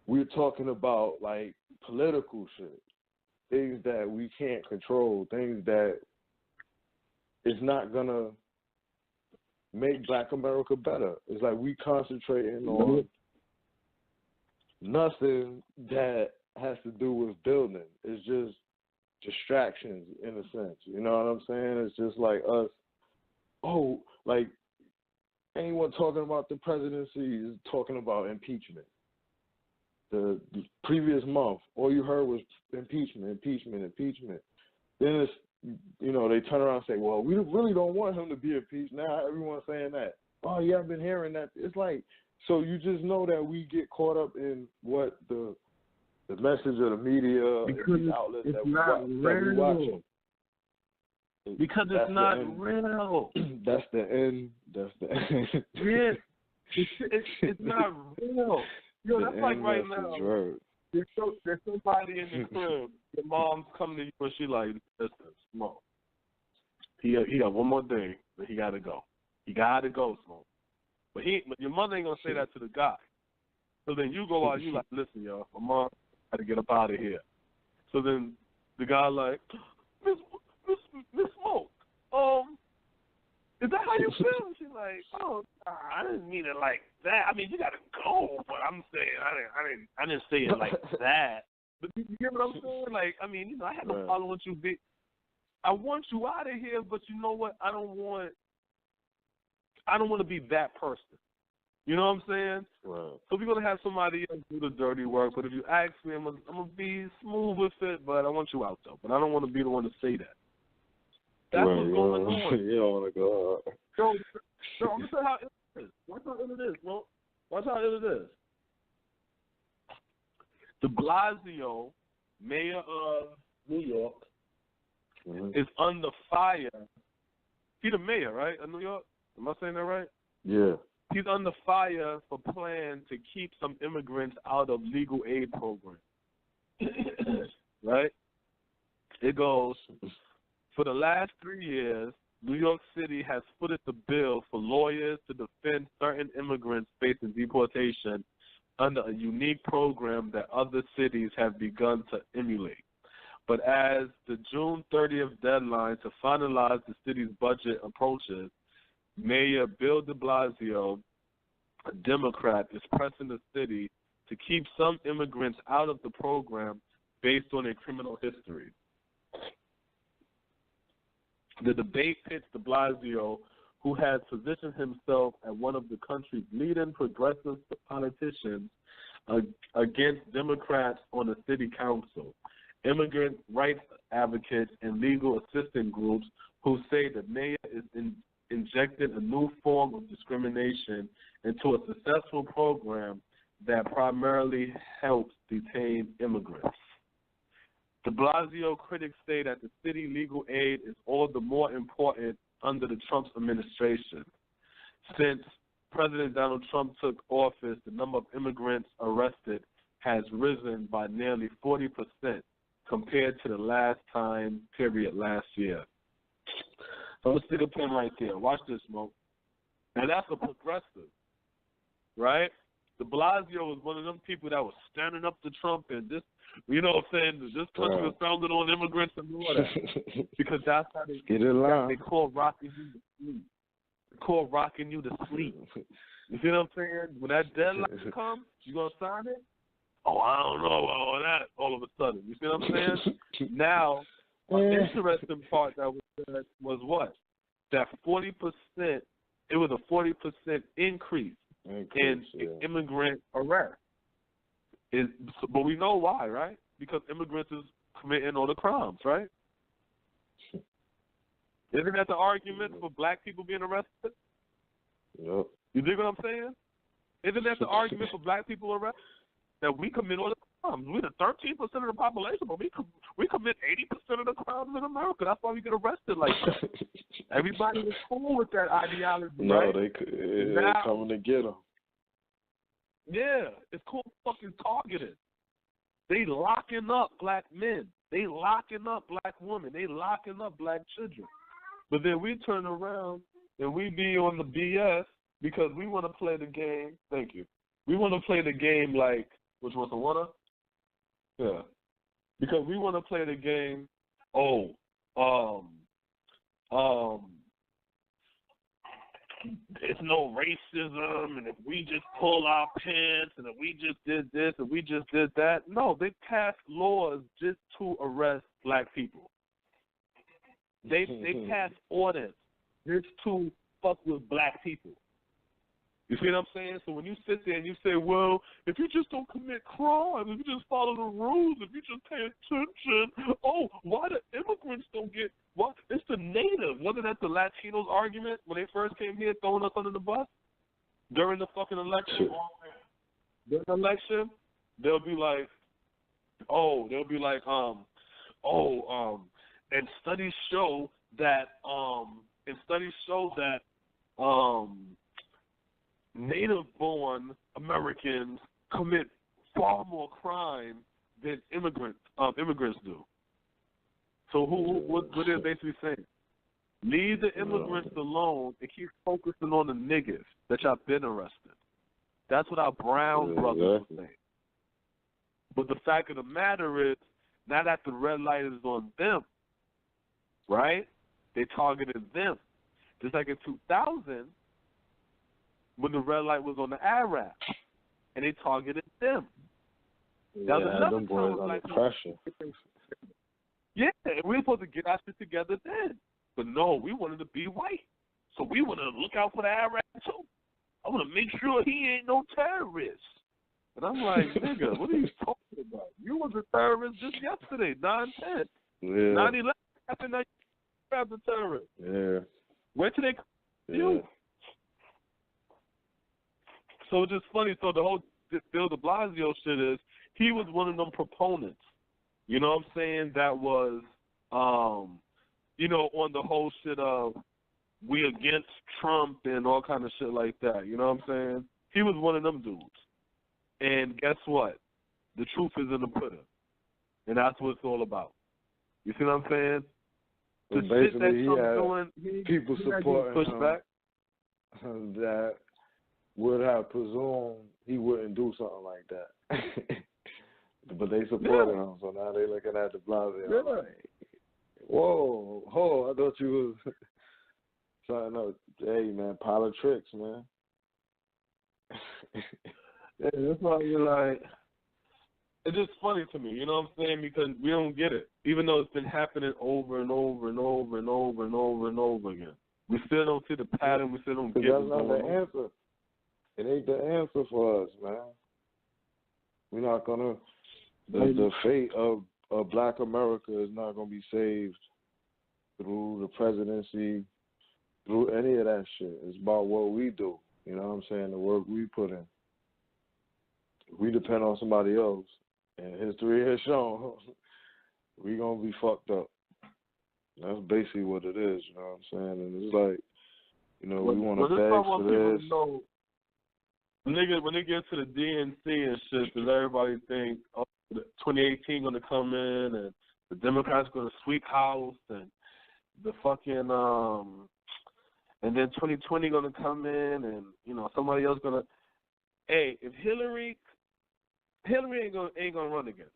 we're talking about, like, political shit, things that we can't control, things that is not going to make Black America better. It's like we concentrating on nothing that has to do with building. It's just distractions in a sense. You know what I'm saying? It's just like us, like anyone talking about the presidency is talking about impeachment. The previous month, all you heard was impeachment. Then it's, you know, they turn around and say, well, we really don't want him to be impeached. Now everyone's saying that. Oh, yeah, I've been hearing that. It's like, so you just know that we get caught up in what the message of the media, the outlets that we watch. Because it's not real. That's the end. Yeah, it's not real. Yo, that's like right now. There's somebody in the crib. Your mom's coming to you and she like, listen, Smoke. He got one more day, but he got to go. He got to go, Smoke. But your mother ain't gonna say that to the guy. So then you go out, you like, listen, yo, my mom got to get up out of here. So then the guy like, Miss Smoke, is that how you feel? And she's like, oh, I didn't mean it like that. I mean, you got to go, but I'm saying I didn't say it like that. But you get what I'm saying? Like, I mean, you know, I have no problem with you. I want you out of here, but you know what? I don't want to be that person. You know what I'm saying? Right. So we're going to have somebody else do the dirty work. But if you ask me, I'm going to be smooth with it, but I want you out, though. But I don't want to be the one to say that. That's what's going on. You don't want to go out. So I'm going to tell you how it is. That's how it is, bro. Watch how ill it is. De Blasio, mayor of New York, is under fire. He's the mayor, right, of New York? Am I saying that right? Yeah. He's under fire for plan to keep some immigrants out of legal aid programs. Right? It goes, for the last 3 years, New York City has footed the bill for lawyers to defend certain immigrants facing deportation under a unique program that other cities have begun to emulate. But as the June 30th deadline to finalize the city's budget approaches, Mayor Bill de Blasio, a Democrat, is pressing the city to keep some immigrants out of the program based on their criminal history. The debate pits de Blasio, who has positioned himself as one of the country's leading progressive politicians, against Democrats on the city council, immigrant rights advocates, and legal assistance groups who say the mayor is injecting a new form of discrimination into a successful program that primarily helps detain immigrants. De Blasio critics say that the city legal aid is all the more important under the Trump administration. Since President Donald Trump took office, the number of immigrants arrested has risen by nearly 40% compared to the last time period last year. So let's stick a pin right there. Watch this, Smoke. And that's a progressive, right? De Blasio was one of them people that was standing up to Trump and this, you know what I'm saying, this country was founded on immigrants and all that. Because that's how they get in line. They call rocking you to sleep. They call rocking you to sleep. You see what I'm saying? When that deadline comes, you gonna sign it? Oh, I don't know all that all of a sudden. You see what I'm saying? Now, the interesting part that was said was what? That 40%, it was a 40% increase in immigrant arrest. But we know why, right? Because immigrants is committing all the crimes, right? Isn't that the argument for black people being arrested? Yep. You dig what I'm saying? Isn't that the argument for black people arrested? That we commit all the crimes. We're the 13% of the population, but we commit 80% of the crimes in America. That's why we get arrested like that. Everybody is cool with that ideology, right? No, they're coming to get them. Yeah, it's called fucking targeted. They locking up black men. They locking up black women. They locking up black children. But then we turn around and we be on the BS because we want to play the game. Thank you. We want to play the game like, which was the water? Yeah. Because we want to play the game, it's no racism, and if we just pull our pants, and if we just did this, and we just did that. No, they passed laws just to arrest black people. They passed orders just to fuck with black people. You see what I'm saying? So when you sit there and you say, well, if you just don't commit crime, if you just follow the rules, if you just pay attention, why the immigrants don't get, what? It's the native. Wasn't that the Latinos argument when they first came here throwing us under the bus? During the fucking election? During the election, they'll be like, and studies show that, native-born Americans commit far more crime than immigrants do. So what they're basically saying? Leave the immigrants alone and keep focusing on the niggas that y'all been arrested. That's what our brown brothers were saying. But the fact of the matter is, now that the red light is on them, right? They targeted them. Just like in 2000, when the red light was on the Arabs, and they targeted them. Yeah, them boys under pressure. Yeah, and we were supposed to get our shit together then. But no, we wanted to be white. So we want to look out for the Arabs too. I want to make sure he ain't no terrorist. And I'm like, nigga, what are you talking about? You was a terrorist just yesterday, 9/10. Yeah. 9/11 happened, that you grabbed a terrorist. Yeah. Where did they come from? You? So it's just funny. So the whole Bill de Blasio shit is he was one of them proponents. You know what I'm saying? That was, you know, on the whole shit of we against Trump and all kind of shit like that. You know what I'm saying? He was one of them dudes. And guess what? The truth is in the pudding. And that's what it's all about. You see what I'm saying? So basically, people supporting him back. That would have presumed he wouldn't do something like that. But they supported him, so now they looking at de Blasio. Yeah. Like, whoa, I thought you was something else. Hey, man, pile of tricks, man. Yeah, that's why you're like, it's just funny to me, you know what I'm saying? Because we don't get it. Even though it's been happening over and over and over and over and over and over again. We still don't see the pattern. We still don't get That's not the answer. It ain't the answer for us, man. We're not going to, the fate of Black America is not going to be saved through the presidency, through any of that shit. It's about what we do. You know what I'm saying? The work we put in. We depend on somebody else, and history has shown we gonna be fucked up. That's basically what it is, you know what I'm saying? And it's like, you know, we want to beg for this. When they get to the DNC and shit, does everybody think, oh, 2018 gonna come in and the Democrats gonna sweep House and the fucking and then 2020 gonna come in and you know somebody else gonna. Hey, if Hillary ain't gonna run again.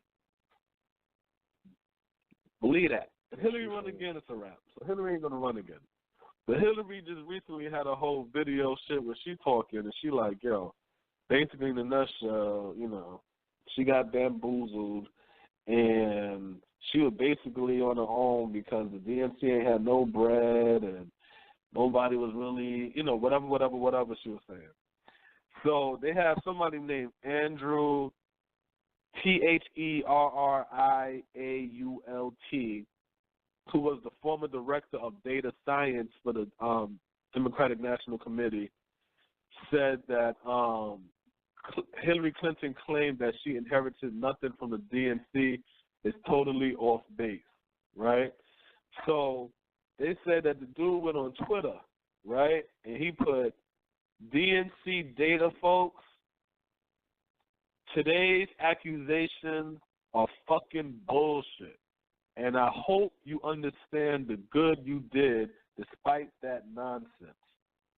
Believe that. If Hillary run again, it's a wrap. So Hillary ain't gonna run again. But Hillary just recently had a whole video shit where she talking and she like, yo, basically in a nutshell, you know, she got bamboozled and she was basically on her own because the DNC ain't had no bread and nobody was really, you know, whatever she was saying. So they have somebody named Andrew Therriault, who was the former director of data science for the Democratic National Committee, said that Hillary Clinton claimed that she inherited nothing from the DNC is totally off base, right? So they said that the dude went on Twitter, right, and he put, DNC data folks, today's accusations are fucking bullshit. And I hope you understand the good you did despite that nonsense.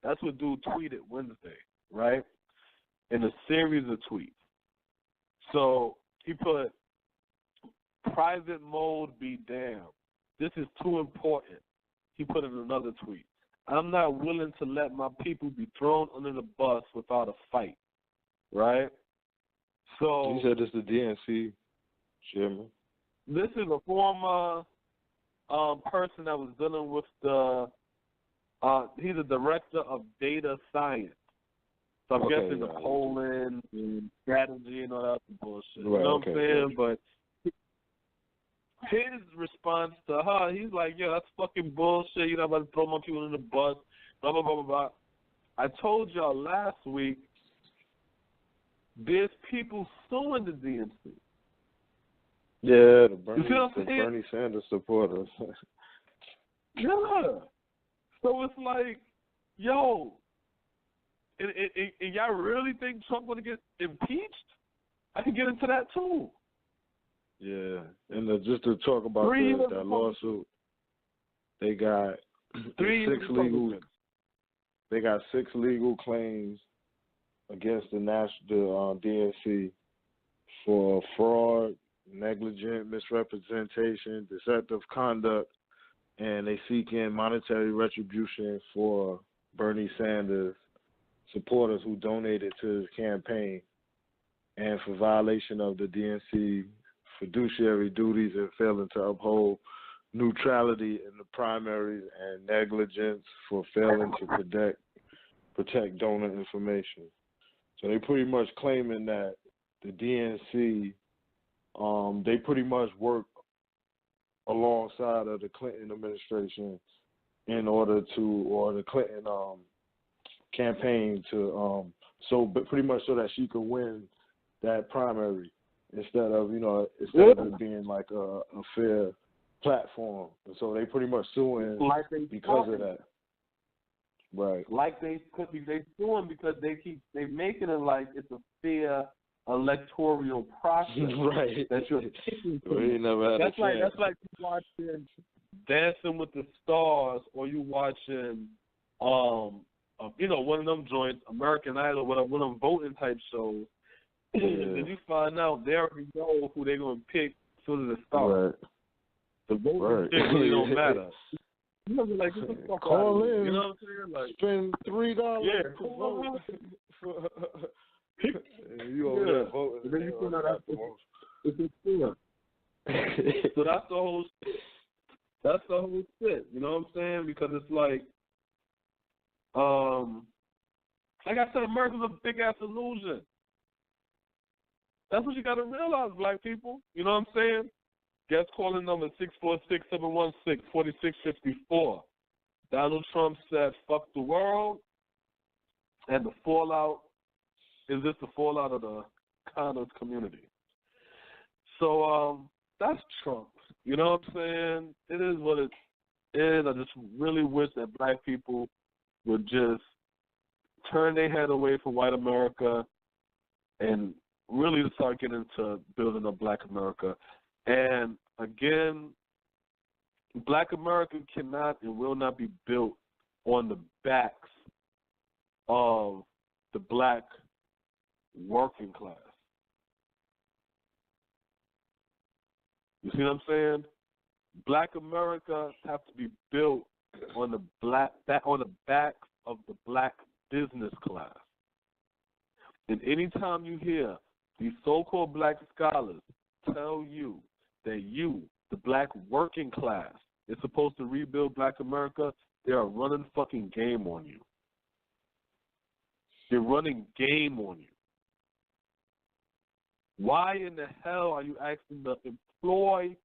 That's what dude tweeted Wednesday, right? In a series of tweets. So he put, private mode be damned. This is too important. He put in another tweet. I'm not willing to let my people be thrown under the bus without a fight, right? So you said this is the DNC chairman. This is a former person that was dealing with the. He's a director of data science. So I'm guessing the polling and strategy and all that bullshit. Right, you know what I'm saying? But his response to her, he's like, yeah, that's fucking bullshit. You're not about to throw my people in the bus, blah, blah, blah, blah, blah. I told y'all last week, there's people suing the DNC. Yeah, the Bernie Sanders supporters. Yeah. So it's like, yo, and y'all really think Trump going to get impeached? I can get into that too. Yeah, and just to talk about that lawsuit, they got six legal claims against the DNC for fraud, negligent misrepresentation, deceptive conduct, and they seeking monetary retribution for Bernie Sanders supporters who donated to his campaign, and for violation of the DNC fiduciary duties and failing to uphold neutrality in the primaries, and negligence for failing to protect donor information. So they pretty much claiming that the DNC, they pretty much work alongside of the Clinton administration in order to, or the Clinton campaign to So, but pretty much so that she could win that primary instead of it being like a fair platform. And so they pretty much suing because of that. Right. Like they suing because they making it like it's a fair electoral process. Right. That you're picking from. We never had that's like you watching Dancing with the Stars, or you watching one of them joints, American Idol, one of them voting type shows. Yeah. Then you find out they already know who they're gonna pick soon as it starts. Right. The voting shit really don't matter. You know, like, get the fuck call out of in. You know what I'm saying? Like, spend $3 to vote. And you over there voting. And then you find out it's a fear. So that's the whole shit. You know what I'm saying? Because it's like I said, America's a big ass illusion. That's what you got to realize, black people. You know what I'm saying? Guest calling number 646-716-4654. Donald Trump said, "Fuck the world," and the fallout is just the fallout of the Connors community. So that's Trump. You know what I'm saying? It is what it is. I just really wish that black people would just turn their head away from white America and really start getting into building a black America. And again, black America cannot and will not be built on the backs of the black working class. You see what I'm saying? Black America have to be built on the backs of the black business class. And anytime you hear these so-called black scholars tell you that you, the black working class, is supposed to rebuild black America, they are running fucking game on you. They're running game on you. Why in the hell are you asking the employees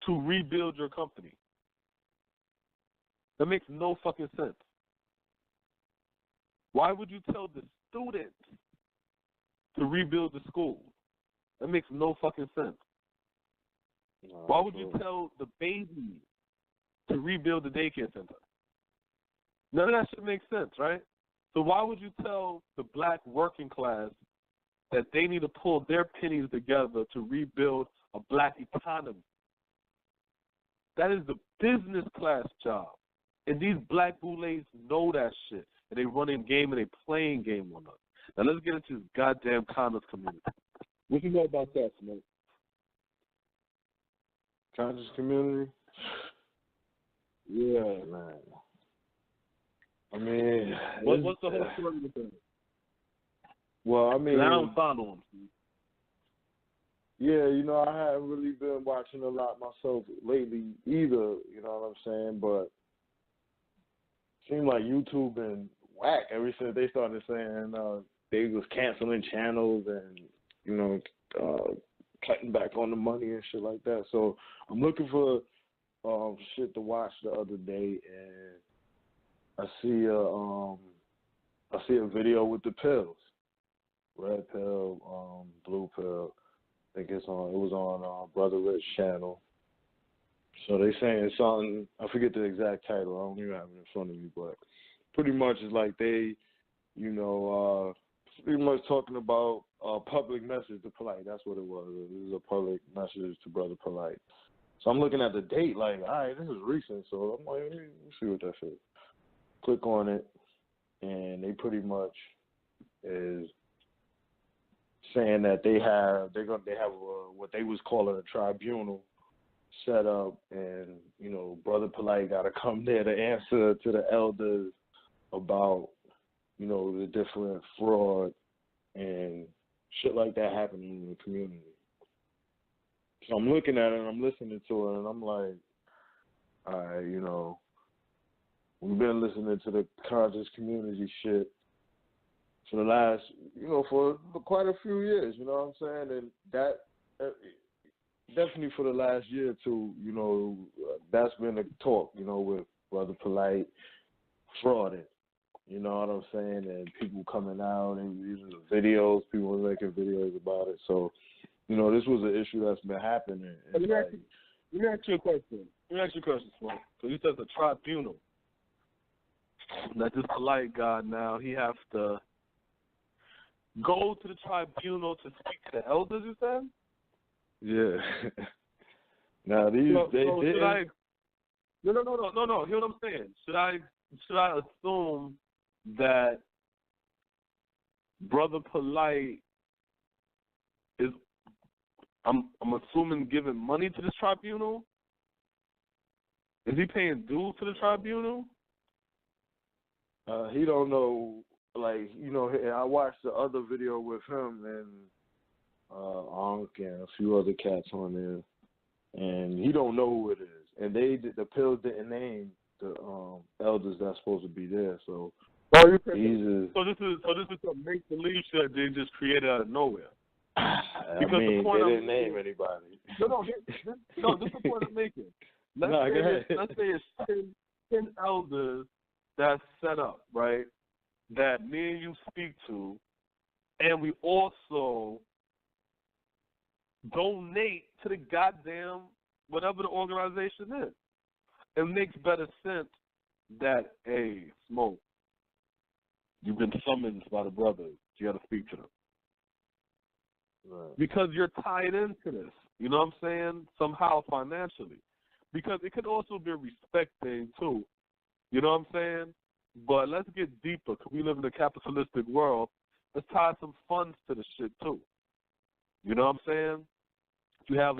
to rebuild your company? That makes no fucking sense. Why would you tell the students to rebuild the school? That makes no fucking sense. No, why would you tell the baby to rebuild the daycare center? None of that shit makes sense, right? So why would you tell the black working class that they need to pull their pennies together to rebuild a black economy? That is the business class job. And these black boulets know that shit. And they running game and they playing game on us. Now let's get into this goddamn Connors community. What you know about that, Smoke? Conscious community? Yeah. Man. I mean, what's the whole story with them? Well, I mean, I don't follow them. Yeah, I haven't really been watching a lot myself lately either, you know what I'm saying? But it seemed like YouTube been whack ever since they started saying they was canceling channels and, cutting back on the money and shit like that. So I'm looking for shit to watch the other day, and I see a video with the pills, red pill, blue pill. I think it was on Brother Rich's channel. So they saying something, I forget the exact title, I don't even have it in front of me, but pretty much it's like they, pretty much talking about a public message to Polite. That's what it was. It was a public message to Brother Polite. So I'm looking at the date like, all right, this is recent, so I'm like, let me see what that is. Click on it, and they pretty much is saying that they have what they was calling a tribunal set up, and Brother Polite got to come there to answer to the elders about the different fraud and shit like that happening in the community. So I'm looking at it and I'm listening to it and I'm like, all right, we've been listening to the conscious community shit for the last, for quite a few years, you know what I'm saying? And that, definitely for the last year or two, that's been the talk, with Brother Polite frauding. You know what I'm saying? And people coming out and using the videos, people were making videos about it. So, you know, this was an issue that's been happening. Let me ask you a question. Smoke. So you said the tribunal. That this polite guy now, he has to go to the tribunal to speak to the elders, you said? Yeah. Now these No. No. Hear what I'm saying? Should I assume that Brother Polite is, I'm assuming, giving money to this tribunal? Is he paying dues to the tribunal? He don't know, like, you know, I watched the other video with him and Ankh and a few other cats on there, and he don't know who it is. And the pills didn't name the elders that's supposed to be there, so so this is some make believe shit they just created out of nowhere. Because they didn't name anybody. No, this is the point I'm making. Let's say it's 10 elders that's set up, right, that me and you speak to, and we also donate to the goddamn whatever the organization is. It makes better sense that, hey, Smoke, you've been summoned by the brothers. You got to speak to them. Right. Because you're tied into this. You know what I'm saying? Somehow financially. Because it could also be a respect thing, too. You know what I'm saying? But let's get deeper, because we live in a capitalistic world. Let's tie some funds to the shit, too. You know what I'm saying? You have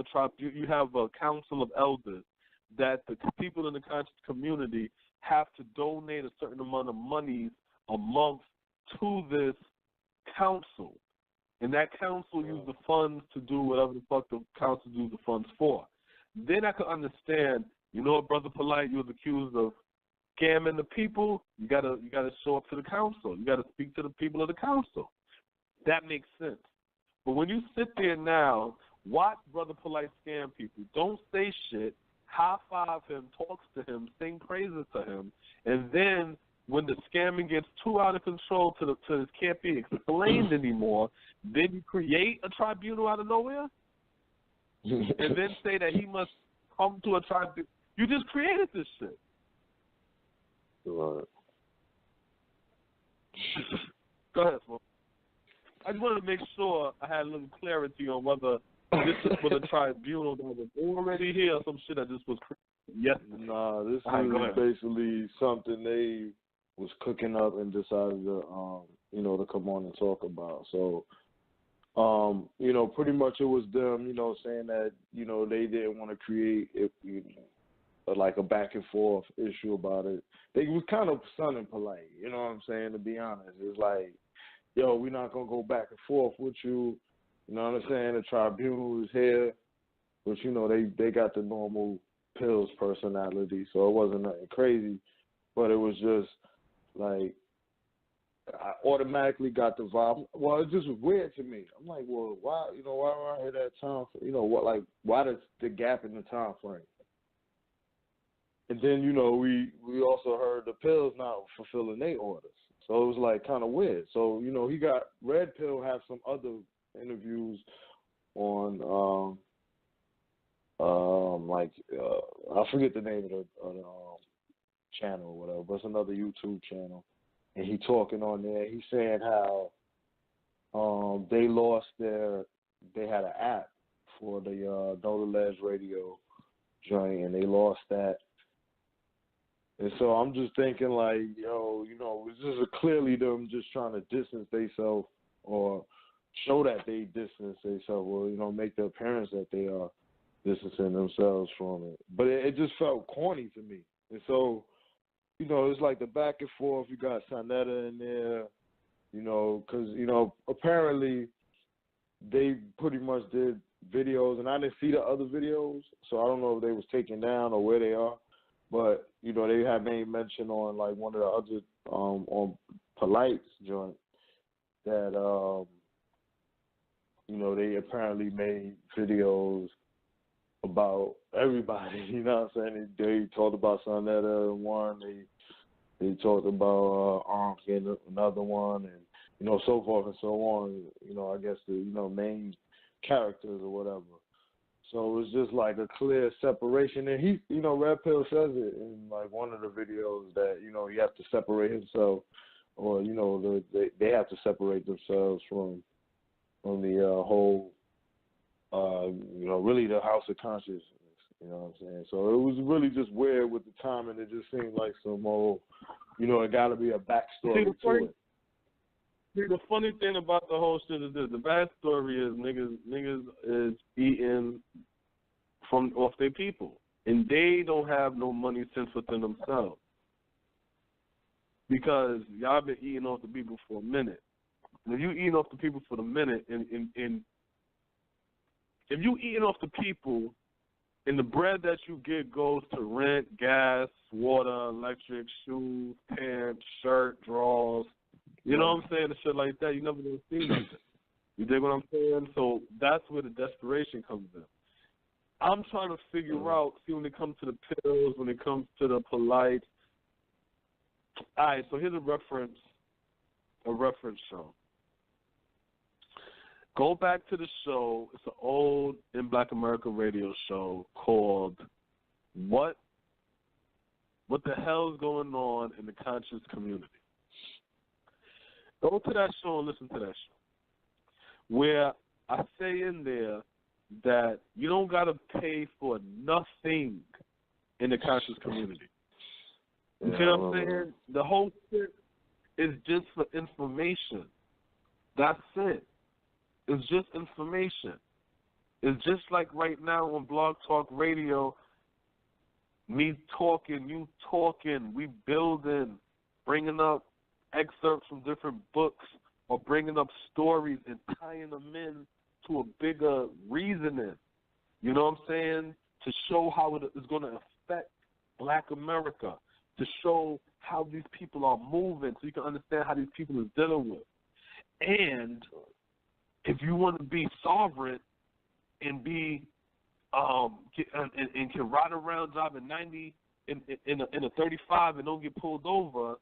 a council of elders that the people in the conscious community have to donate a certain amount of money a month to this council. And that council use the funds to do whatever the fuck the council uses the funds for. Then I could understand, you know what, Brother Polite, you was accused of scamming the people. You gotta show up to the council. You gotta speak to the people of the council. That makes sense. But when you sit there now, watch Brother Polite scam people. Don't say shit. High five him, talks to him, sing praises to him, and then when the scamming gets too out of control to it can't be explained anymore, then you create a tribunal out of nowhere, and then say that he must come to a tribunal. You just created this shit. Right. Go ahead, Smoke. I just wanted to make sure I had a little clarity on whether this is for the tribunal that was already here or some shit that just was created yesterday. Nah, this is basically something they was cooking up and decided to, to come on and talk about. So, pretty much it was them, saying that, they didn't want to create like a back and forth issue about it. They was kind of sunning Polite, you know what I'm saying, to be honest. It's like, yo, we're not going to go back and forth with you. You know what I'm saying? The tribunal is here. But, they got the normal pills personality, so it wasn't nothing crazy. But it was just, like, I automatically got the vibe. Well, it just was weird to me. I'm like, well, why around here that time? Why the gap in the time frame? And then, we also heard the pills not fulfilling their orders. So it was, like, kind of weird. So, he got Red Pill have some other interviews on, I forget the name of the channel or whatever, but it's another YouTube channel. And he talking on there. He's saying how they had an app for the Know the Ledge radio joint, and they lost that. And so I'm just thinking, like, it's just clearly them just trying to distance themselves or show that they distance themselves or, make the appearance that they are distancing themselves from it. But it just felt corny to me. And so, it's like the back and forth. You got Sanetta in there, because, apparently they pretty much did videos, and I didn't see the other videos, so I don't know if they was taken down or where they are. But, they had made mention on, like, one of the other, on Polite's joint that, they apparently made videos about everybody, you know what I'm saying? They talked about Sonetta in one, they He talked about arms getting another one, and so forth and so on. I guess the main characters or whatever. So it was just like a clear separation, and he, Red Pill says it in like one of the videos that he have to separate himself, or they have to separate themselves from the whole, really the House of Consciousness. You know what I'm saying? So it was really just weird with the timing. It just seemed like some old, it got to be a backstory to it. See, the funny thing about the whole shit is this: the bad story is niggas is eating from off their people, and they don't have no money sense within themselves because y'all been eating off the people for a minute. And if you eating off the people for the minute, and if you eating off the people, and the bread that you get goes to rent, gas, water, electric, shoes, pants, shirt, drawers. You know what I'm saying? And shit like that. You never gonna see nothing. You dig what I'm saying? So that's where the desperation comes in. I'm trying to figure out, see, when it comes to the pills, when it comes to the polite. All right, so here's a reference show. Go back to the show. It's an old In Black America radio show called What the Hell is Going On in the Conscious Community? Go to that show and listen to that show, where I say in there that you don't got to pay for nothing in the conscious community. You see what I'm saying? The whole shit is just for information. That's it. It's just information. It's just like right now on Blog Talk Radio, me talking, you talking, we building, bringing up excerpts from different books or bringing up stories and tying them in to a bigger reasoning. You know what I'm saying? To show how it is going to affect Black America, to show how these people are moving so you can understand how these people are dealing with. And if you want to be sovereign and be and can ride around driving 90 in a 35 and don't get pulled over,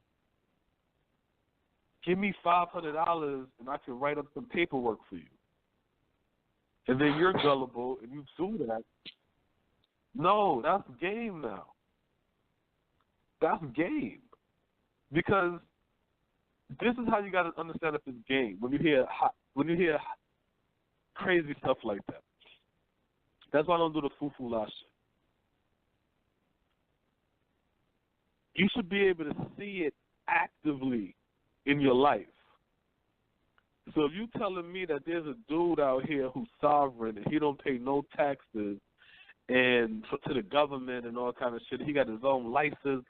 give me $500 and I can write up some paperwork for you. And then you're gullible and you do that. No, that's game now. That's game. Because this is how you got to understand if it's game. When you hear crazy stuff like that. That's why I don't do the foo-foo last shit. You should be able to see it actively in your life. So if you telling me that there's a dude out here who's sovereign and he don't pay no taxes and to the government and all kind of shit, he got his own license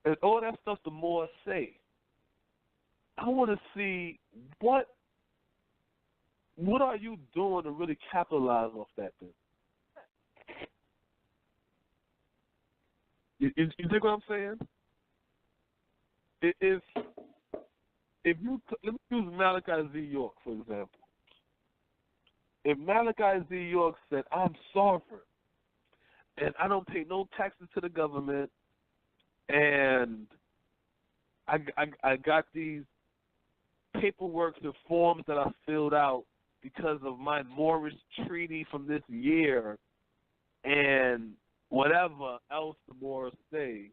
and all that stuff, the more say. I want to see what are you doing to really capitalize off that thing? You think what I'm saying? If you let me use Malachi Z. York for example. If Malachi Z. York said, "I'm sovereign, and I don't pay no taxes to the government, and I got these paperwork and forms that I filled out because of my Morris Treaty from this year, and whatever else the Morris say."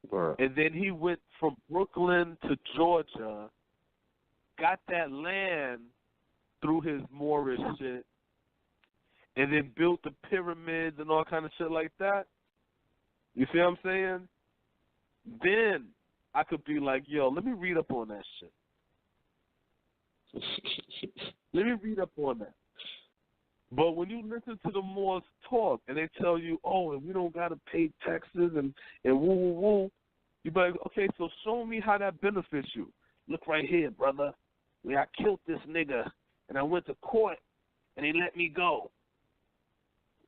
Right. And then he went from Brooklyn to Georgia, got that land through his Morris shit, and then built the pyramids and all kind of shit like that. You see what I'm saying? Then I could be like, yo, let me read up on that shit. Let me read up on that. But when you listen to the Moors talk and they tell you, oh, and we don't got to pay taxes and woo, you be like, okay, so show me how that benefits you. Look right here, brother. Where I killed this nigga and I went to court and they let me go.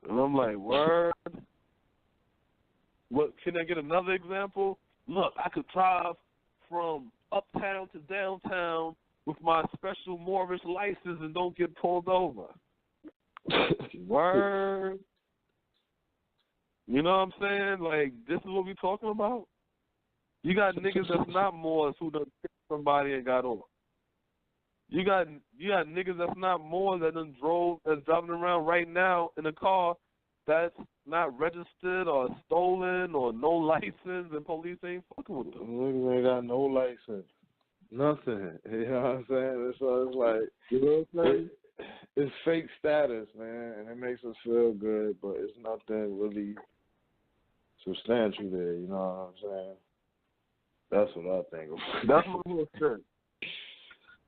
And I'm like, word? What? Can I get another example? Look, I could drive from uptown to downtown with my special Morris license and don't get pulled over. Word. You know what I'm saying? Like, this is what we talking about? You got niggas that's not Moors who done kicked somebody and got off. You got niggas that's not Moors that's driving around right now in a car that's not registered or stolen or no license, and police ain't fucking with them. Niggas ain't got no license. Nothing. You know what I'm saying? So it's like, you know what I'm saying? It's fake status, man, and it makes us feel good, but it's nothing really substantial there, you know what I'm saying? That's what I think about. That's my whole shit.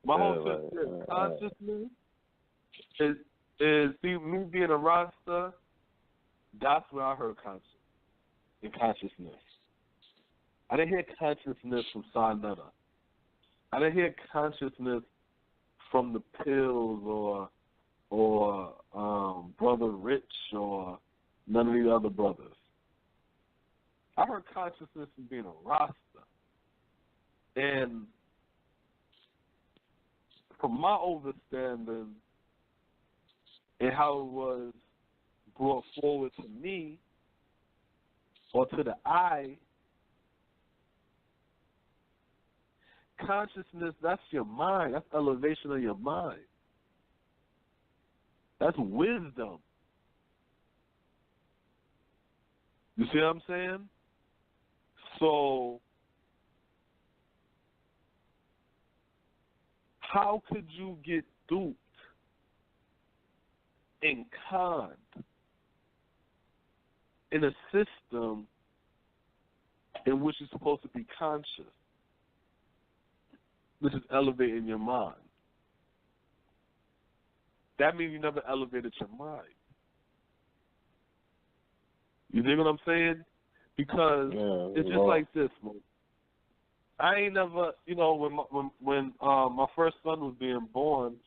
My whole shit is consciousness is see, me being a Rasta, that's where I heard consciousness. I didn't hear consciousness from Sarnetta. I didn't hear consciousness from the Pills or Brother Rich or none of these other brothers. I heard consciousness from being a Rasta. And from my understanding and how it was brought forward to me or to the eye, consciousness, that's your mind. That's elevation of your mind. That's wisdom. You see what I'm saying? So, how could you get duped and conned in a system in which you're supposed to be conscious, which is elevating your mind? That means you never elevated your mind. You dig what I'm saying? Because it's just like this, man. I ain't never, you know, when my first son was being born,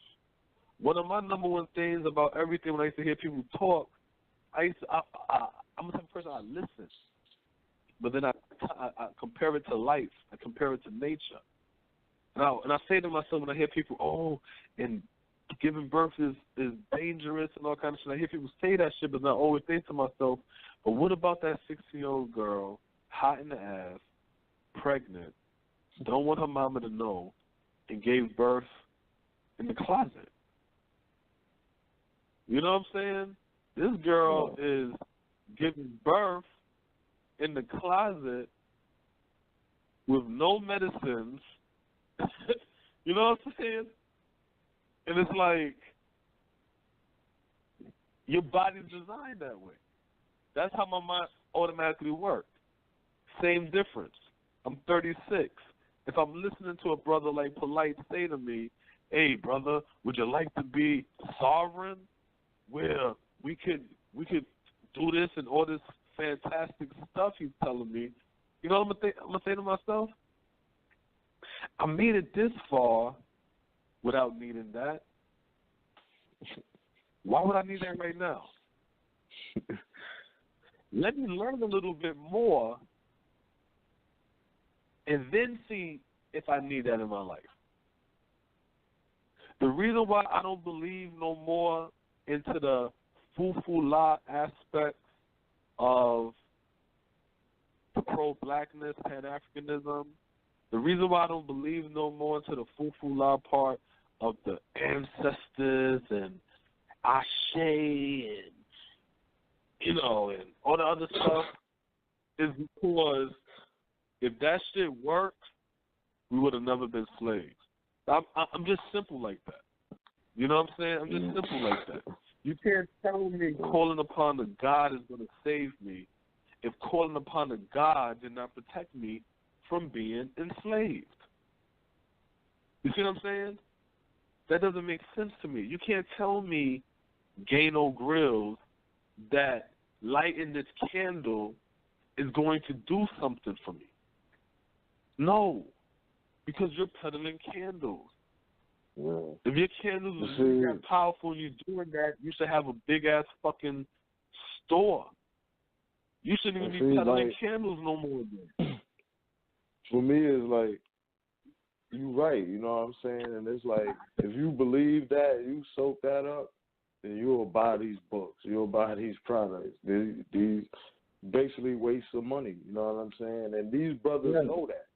one of my number one things about everything when I used to hear people talk, I'm the type of person I listen, but then I compare it to life. I compare it to nature. And I say to myself when I hear people, and giving birth is dangerous and all kind of shit. I hear people say that shit, but I always think to myself, but what about that 16-year-old girl, hot in the ass, pregnant, don't want her mama to know, and gave birth in the closet? You know what I'm saying? This girl is giving birth in the closet with no medicines. You know what I'm saying? And it's like, your body's designed that way. That's how my mind automatically works. Same difference. I'm 36. If I'm listening to a brother like Polite say to me, hey, brother, would you like to be sovereign? Where we could do this and all this fantastic stuff he's telling me. You know what I'm gonna say to myself? I made it this far without needing that. Why would I need that right now? Let me learn a little bit more and then see if I need that in my life. The reason why I don't believe no more into the Fufu-La aspects of the pro-blackness, Pan-Africanism, the reason why I don't believe no more into the Fufu-La part of the ancestors and Ashe and, you know, and all the other stuff is because if that shit worked, we would have never been slaves. I'm just simple like that. You know what I'm saying? I'm just simple like that. You can't tell me calling upon the God is going to save me if calling upon the God did not protect me from being enslaved. You see what I'm saying? That doesn't make sense to me. You can't tell me, Gano Grills, that lighting this candle is going to do something for me. No, because you're peddling candles. Yeah. If your candles are that powerful and you're doing that, you should have a big-ass fucking store. You shouldn't even be peddling candles no more then. For me, it's like, you right, you know what I'm saying? And it's like, if you believe that, you soak that up, then you'll buy these books. You'll buy these products. These basically waste of money. You know what I'm saying? And these brothers know that.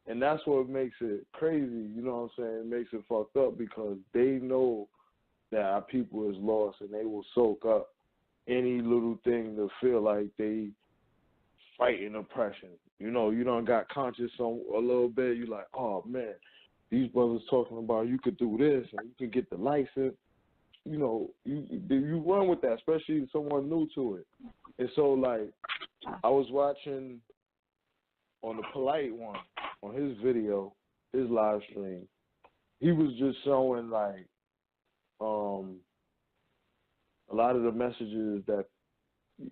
And that's what makes it crazy, you know what I'm saying? It makes it fucked up because they know that our people is lost and they will soak up any little thing to feel like they fighting oppression. You know, you done got conscious on a little bit. You like, oh, man, these brothers talking about you could do this and you could get the license. You know, you run with that, especially someone new to it. And so, like, I was watching on the Polite one, on his video, his live stream, he was just showing, like, a lot of the messages that,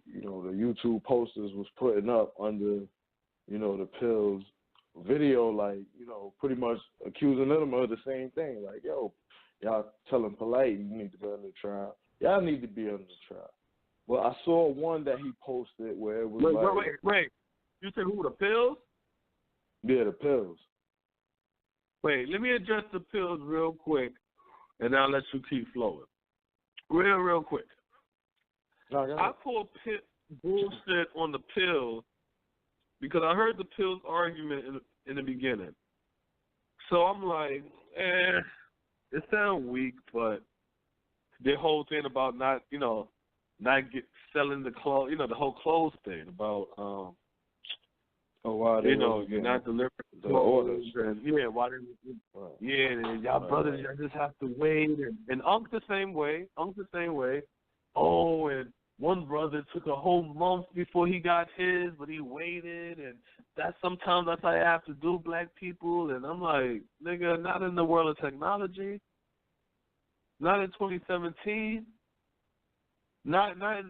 you know, the YouTube posters was putting up under, you know, the Pills video, like, you know, pretty much accusing them of the same thing. Like, yo, y'all telling Polite you need to be under trial. Y'all need to be under trial. Well, I saw one that he posted where it was wait. You said who, the Pills? Yeah, the Pills. Wait, let me address the Pills real quick, and I'll let you keep flowing. Real quick. I pulled bullshit on the Pills because I heard the Pills argument in the beginning. So I'm like, it sounds weak, but their whole thing about not selling the clothes, you know, the whole clothes thing about, you're not delivering the orders. And, why didn't and y'all brothers, y'all just have to wait. And Unc the same way. Oh, and one brother took a whole month before he got his, but he waited, and that's how I have to do, black people. And I'm like, nigga, not in the world of technology. Not in 2017. Not now.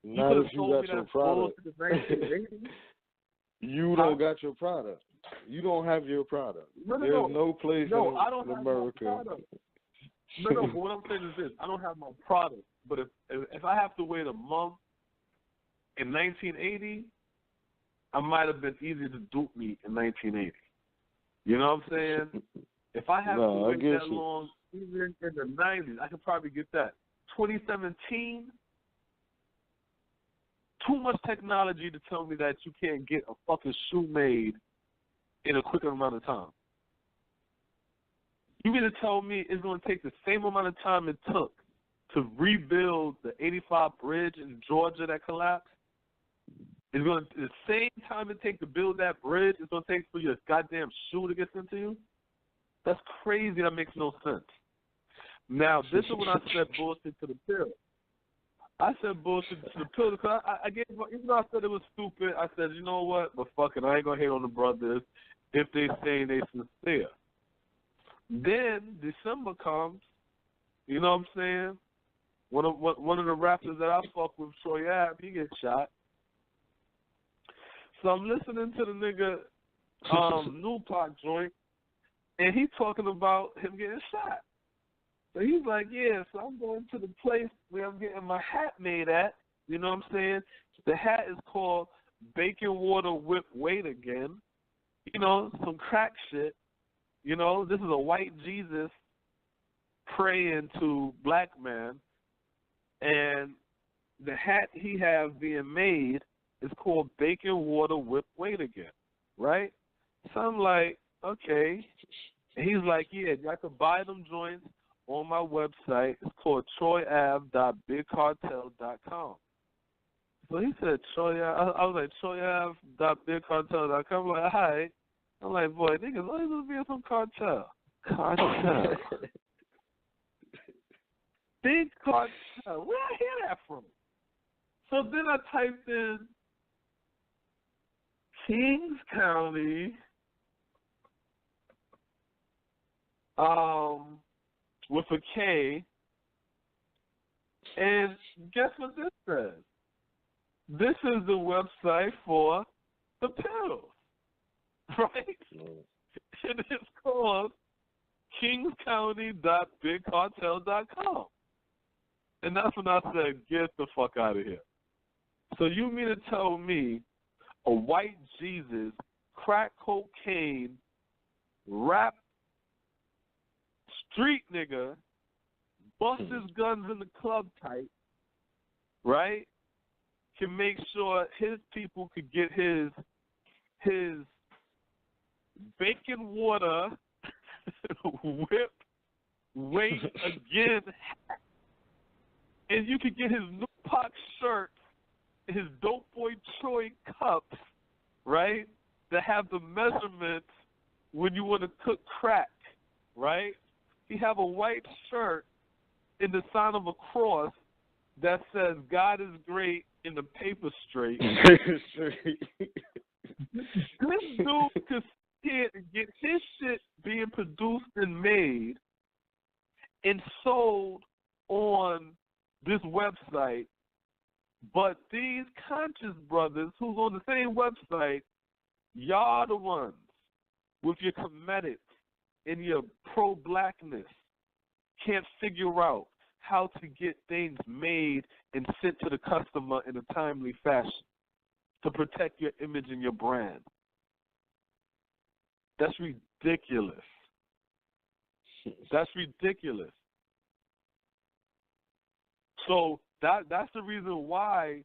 Not if you got your product. You don't got your product. You don't have your product. There's no place in America. But what I'm saying is this: I don't have my product. But if I have to wait a month in 1980, I might have been easier to dupe me in 1980. You know what I'm saying? If I have to wait that long, even in the 90s, I could probably get that. 2017, too much technology to tell me that you can't get a fucking shoe made in a quicker amount of time. You mean to tell me it's going to take the same amount of time it took to rebuild the 85 bridge in Georgia that collapsed? It's going to the same time it takes to build that bridge it's going to take for your goddamn shoe to get sent to you? That's crazy. That makes no sense. Now, this is when I said bullshit to the Pill. I said bullshit to the Pill because I gave, even though I said it was stupid, I said, you know what? But fuck it, I ain't going to hate on the brothers if they say they sincere. Then December comes, you know what I'm saying? One of the rappers that I fuck with, Troy Ave, he gets shot. So I'm listening to the nigga New Pac joint, and he's talking about him getting shot. So he's like, so I'm going to the place where I'm getting my hat made at. You know what I'm saying? The hat is called Bacon Water Whip Weight Again. You know, some crack shit. You know, this is a white Jesus praying to black man. And the hat he has being made is called Bacon Water Whip Weight Again. Right? So I'm like, okay. And he's like, I could buy them joints on my website. It's called troyave.bigcartel.com. So he said Troy Ave. I was like, troyave.bigcartel.com. I'm like, all right. I'm like, boy, niggas always going to be in some cartel. Cartel. Big cartel. Where did I hear that from? So then I typed in Kings County, with a K, and guess what this says? This is the website for the Pills, right? And it's called kingscounty.bigcartel.com. And that's when I said, get the fuck out of here. So you mean to tell me a white Jesus, crack cocaine, rap street nigga, busts his guns in the club type, right? can make sure his people could get his bacon water whipped weight again, and you could get his New Pac shirt, his Dope Boy Troy cups, right? That have the measurements when you want to cook crack, right? He have a white shirt in the sign of a cross that says "God is great" in the paper straight. This dude could sit and get his shit being produced and made and sold on this website, but these conscious brothers who's on the same website, y'all the ones with your comedic and your pro-blackness can't figure out how to get things made and sent to the customer in a timely fashion to protect your image and your brand. That's ridiculous. That's ridiculous. So that's the reason why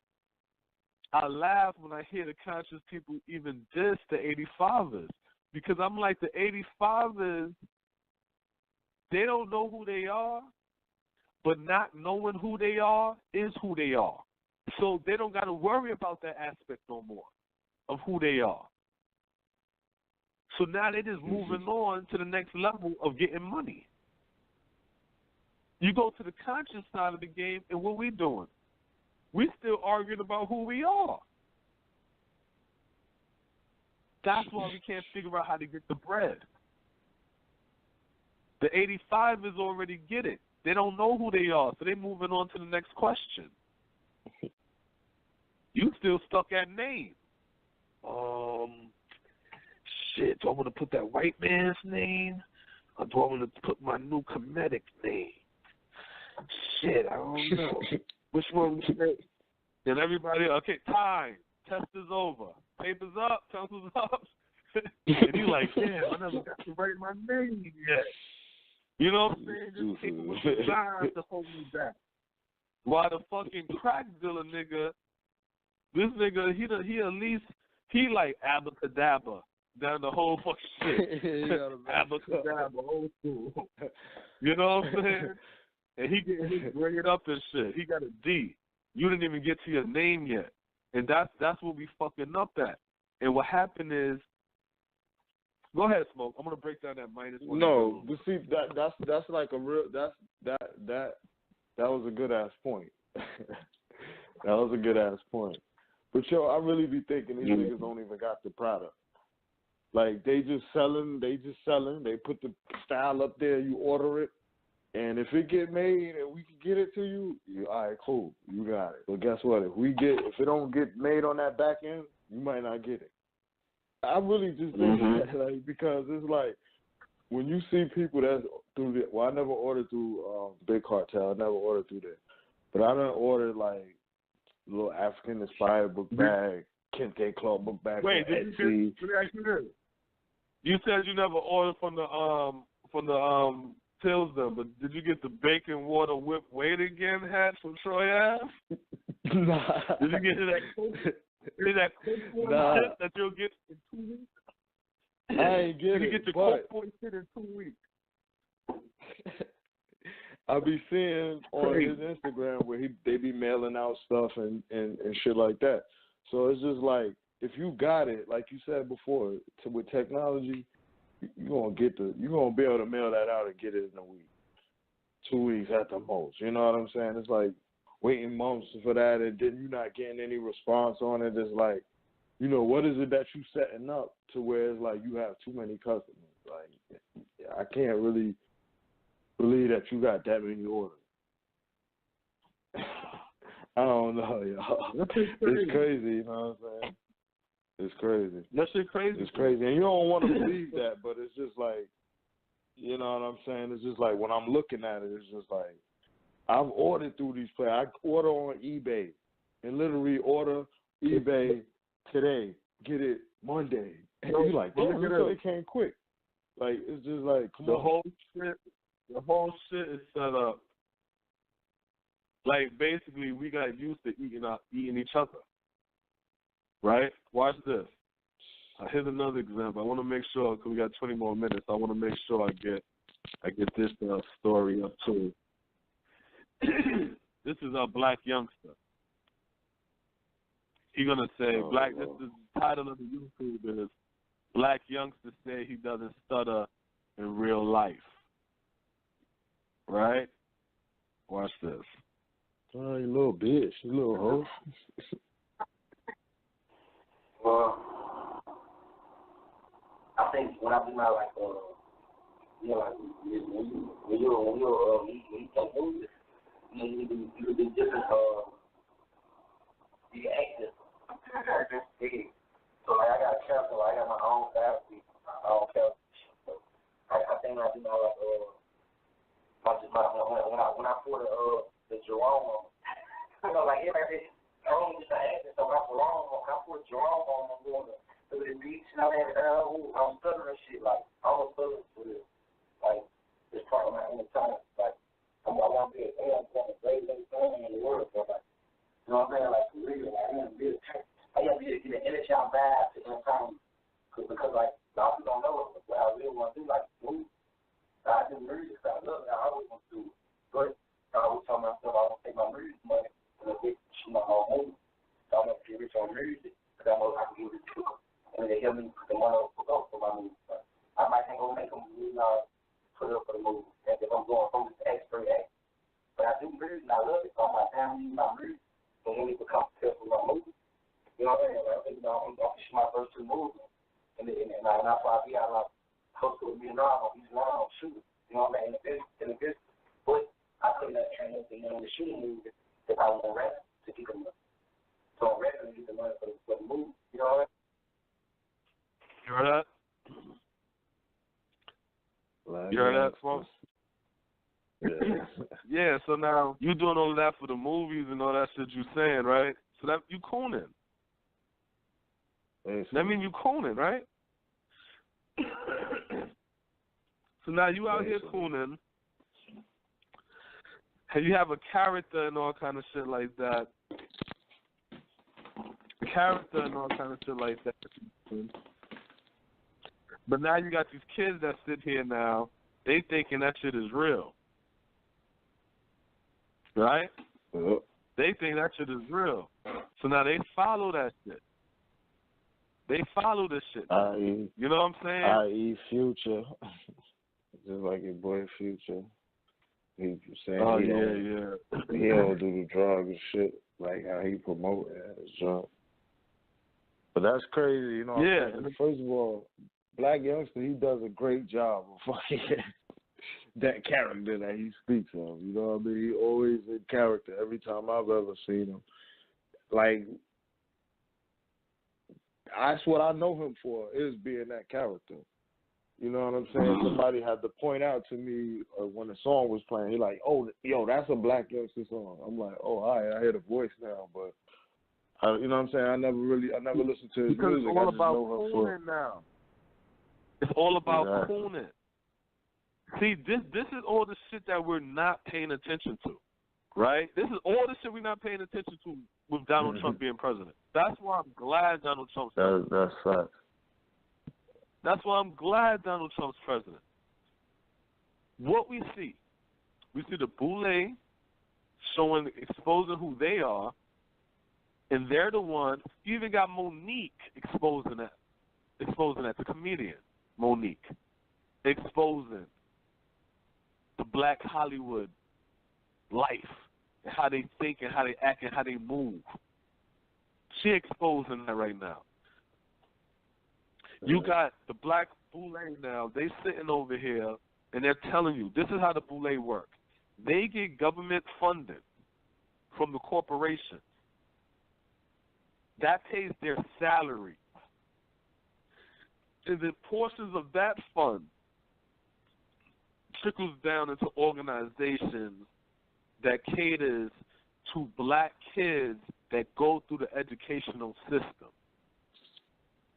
I laugh when I hear the conscious people even diss the 85ers. Because I'm like, the 85ers, they don't know who they are, but not knowing who they are is who they are. So they don't got to worry about that aspect no more of who they are. So now they're just moving on to the next level of getting money. You go to the conscious side of the game, and what we doing? We still arguing about who we are. That's why we can't figure out how to get the bread. The 85ers already get it. They don't know who they are, so they're moving on to the next question. You still stuck at name. Shit, do I want to put that white man's name? Or do I want to put my new comedic name? Shit, I don't know. Which one? Then everybody, okay, time. Test is over. Papers up, pencils up. And you like, damn, I never got to write my name yet. You know what I'm saying? Just people with designs to hold me back. While the fucking crack dealer nigga, this nigga, he at least, he like abracadabra down the whole fucking shit. Abracadabra, old school. You know what I'm saying? And he get his grade up and shit. He got a D. You didn't even get to your name yet. And that's what we fucking up at. And what happened is, go ahead, Smoke. I'm gonna break down that -1. No, but see that's like a real that was a good ass point. That was a good ass point. But yo, I really be thinking these niggas don't even got the product. Like they just selling. They put the style up there. You order it. And if it get made and we can get it to you, all right, cool, you got it. But guess what? If it don't get made on that back end, you might not get it. I really just think that, like, because it's like when you see people that's through the, well, I never ordered through Big Cartel, I never ordered through there, but I done ordered like a little African inspired book bag, Kente Club book bag. Wait, did you get? You said you never ordered from the Tills them, but did you get the bacon water whip weight again hat from Troy Ave? Nah. Did you get that Coke shit that you'll get in 2 weeks? I ain't get it. You get the Coke boy shit in 2 weeks. I be seeing on his Instagram where they be mailing out stuff and shit like that. So it's just like, if you got it, like you said before, with technology, you're gonna be able to mail that out and get it in a week, 2 weeks at the most. You know what I'm saying? It's like waiting months for that, and then you're not getting any response on it. It's like, you know, what is it that you setting up to where it's like you have too many customers? Like, I can't really believe that you got that many orders. I don't know, y'all. It's crazy, you know what I'm saying? It's crazy. That shit crazy. It's crazy. And you don't want to believe that, but it's just like, you know what I'm saying? It's just like when I'm looking at it, it's just like, I've ordered through these places. I order on eBay and literally order eBay today, get it Monday. And you're like, damn, it came quick. Like, it's just like, come on. The whole shit is set up Like, basically, we got used to eating each other, right? Watch this. Here's another example. I want to make sure, because we got 20 more minutes, I want to make sure I get this story up too. This is a black youngster. He's going to say, this is the title of the YouTube is Black Youngster Say He Doesn't Stutter in Real Life. Right? Watch this. Oh, you little bitch. You little hoe. Well, I think when I do my, like, you know, like, when you take movies, you do different, you can act different. So, like, I got a character, I got my own faculty, my own character. So, I think when I do my, like, when I put the Jerome on, you know, like, everybody, Jerome just acting, so when I put Jerome on, I'm going to the beach, and I'm stuttering shit, like, I'm a stutter for this. Like, it's part of my inner time. Like, I want to be I'm going to say things in the world, but, like, you know what I'm saying? Like, for real, like, I got to be able to get an inner child vibe to the time. Because, like, a lot of people don't know what I really want to do, like, move. I do music, I love it, I always want to do it. But I always tell myself I want to take my music money and get my own movie. So I want to get rich on music, because I know I can give it to them. And they help me put the money up for my movie. But I might think I'm going to make them put it up for the movie. And if I'm going from this expert act. But I do music and I love it, so I'm like, damn, I need my music. And then it becomes successful with my movie. You know what I mean? Like, I think I'm going to shoot my first two movies. And that's why I be out like, close to $1 million on each one on shooting. You know what I mean? In the business. But I couldn't have trained in the shooting movie if I was on rap to get the money. So on rap to get the money for the movie. You know what I mean? You heard that? You heard that, folks? Yeah. Yeah, so now you doing all of that for the movies and all that shit you saying, right? So that you cooning. That mean you cooning, right? So now you out here cooning, and you have a character and all kind of shit like that. But now you got these kids that sit here now, they thinking that shit is real. Right? Yep. They think that shit is real. So now they follow that shit. They follow this shit. You know what I'm saying? I.e. Future. Just like your boy Future. He saying he don't do the drugs and shit, like how he promote his drug. But that's crazy, you know. Yeah. First of all, Black Youngster, he does a great job of fucking that character that he speaks of. You know what I mean? He always in character every time I've ever seen him. Like, that's what I know him for, is being that character. You know what I'm saying? Somebody had to point out to me when the song was playing. He like, oh, yo, that's a Black Youngster song. I'm like, oh, all right, I hear the voice now, but you know what I'm saying? I never listened to his because music. It's all I just about know him cooning now. It's all about cooning. See, this is all the shit that we're not paying attention to, right? This is all the shit we're not paying attention to with Donald Trump being president. That's why I'm glad Donald Trump's president. That's fact. That's why I'm glad Donald Trump's president. What we see the boule exposing who they are, and they're the ones. You even got Monique exposing that, the comedian Monique, exposing the Black Hollywood life and how they think and how they act and how they move. She exposing that right now. You got the Black Boule now. They sitting over here and they're telling you this is how the Boule work. They get government funding from the corporation. That pays their salary. And then portions of that fund trickles down into organizations that caters to Black kids that go through the educational system.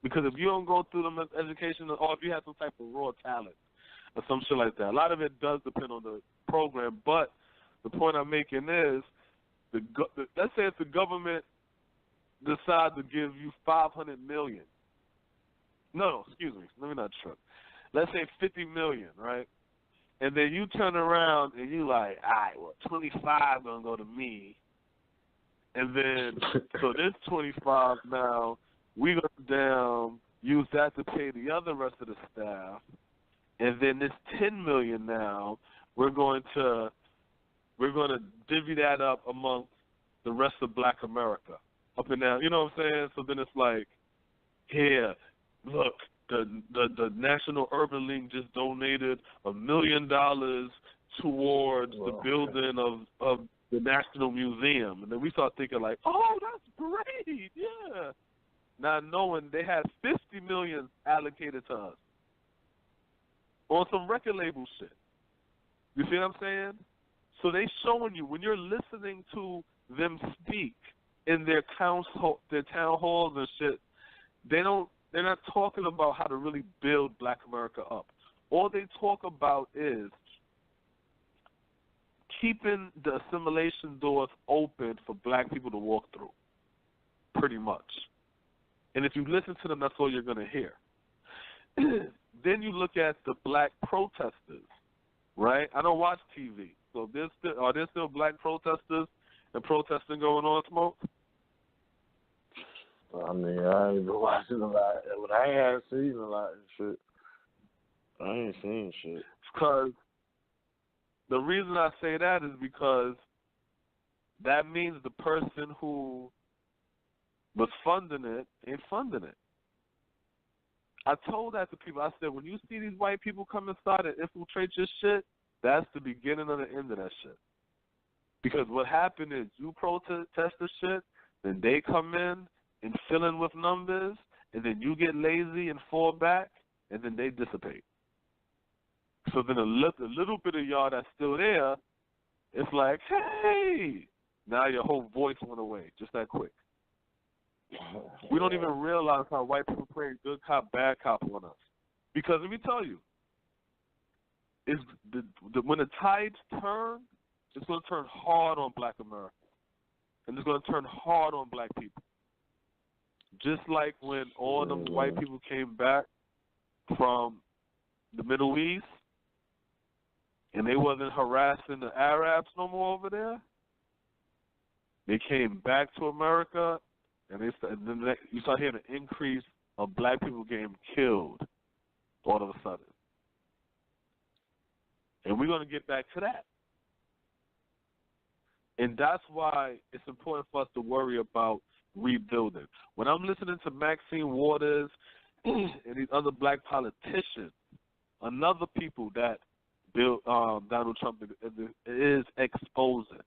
Because if you don't go through the educational, or if you have some type of raw talent or some shit like that, a lot of it does depend on the program. But the point I'm making is let's say if the government decides to give you $500 million. No, excuse me. Let me not trip. Let's say $50 million, right? And then you turn around and you like, all right, well, 25 gonna go to me, and then so this 25 now we gonna use that to pay the other rest of the staff, and then this 10 million now we're going to divvy that up amongst the rest of Black America, up and down. You know what I'm saying? So then it's like, here, look. The National Urban League just donated $1 million towards the building of the National Museum. And then we start thinking like, oh, that's great, yeah. Not knowing they had $50 million allocated to us on some record label shit. You see what I'm saying? So they showing you, when you're listening to them speak in their town halls and shit, they're not talking about how to really build Black America up. All they talk about is keeping the assimilation doors open for Black people to walk through, pretty much. And if you listen to them, that's all you're going to hear. Then you look at the Black protesters, right? I don't watch TV. So are there still Black protesters and protesting going on, Smoke? I mean, I ain't been watching a lot. But I ain't seen a lot of shit. I ain't seen shit. Because the reason I say that is because that means the person who was funding it ain't funding it. I told that to people. I said, when you see these white people come inside and infiltrate your shit, that's the beginning of the end of that shit. Because what happened is you protest the shit, then they come in and fill in with numbers, and then you get lazy and fall back, and then they dissipate. So then a little bit of y'all that's still there, it's like, hey, now your whole voice went away just that quick. We don't even realize how white people play good cop, bad cop on us. Because let me tell you, when the tides turn, it's going to turn hard on Black America. And it's going to turn hard on Black people. Just like when all them white people came back from the Middle East and they wasn't harassing the Arabs no more over there, they came back to America and then you start hearing an increase of Black people getting killed all of a sudden. And we're going to get back to that. And that's why it's important for us to worry about rebuilding. When I'm listening to Maxine Waters and these other Black politicians, another people that Donald Trump is exposing,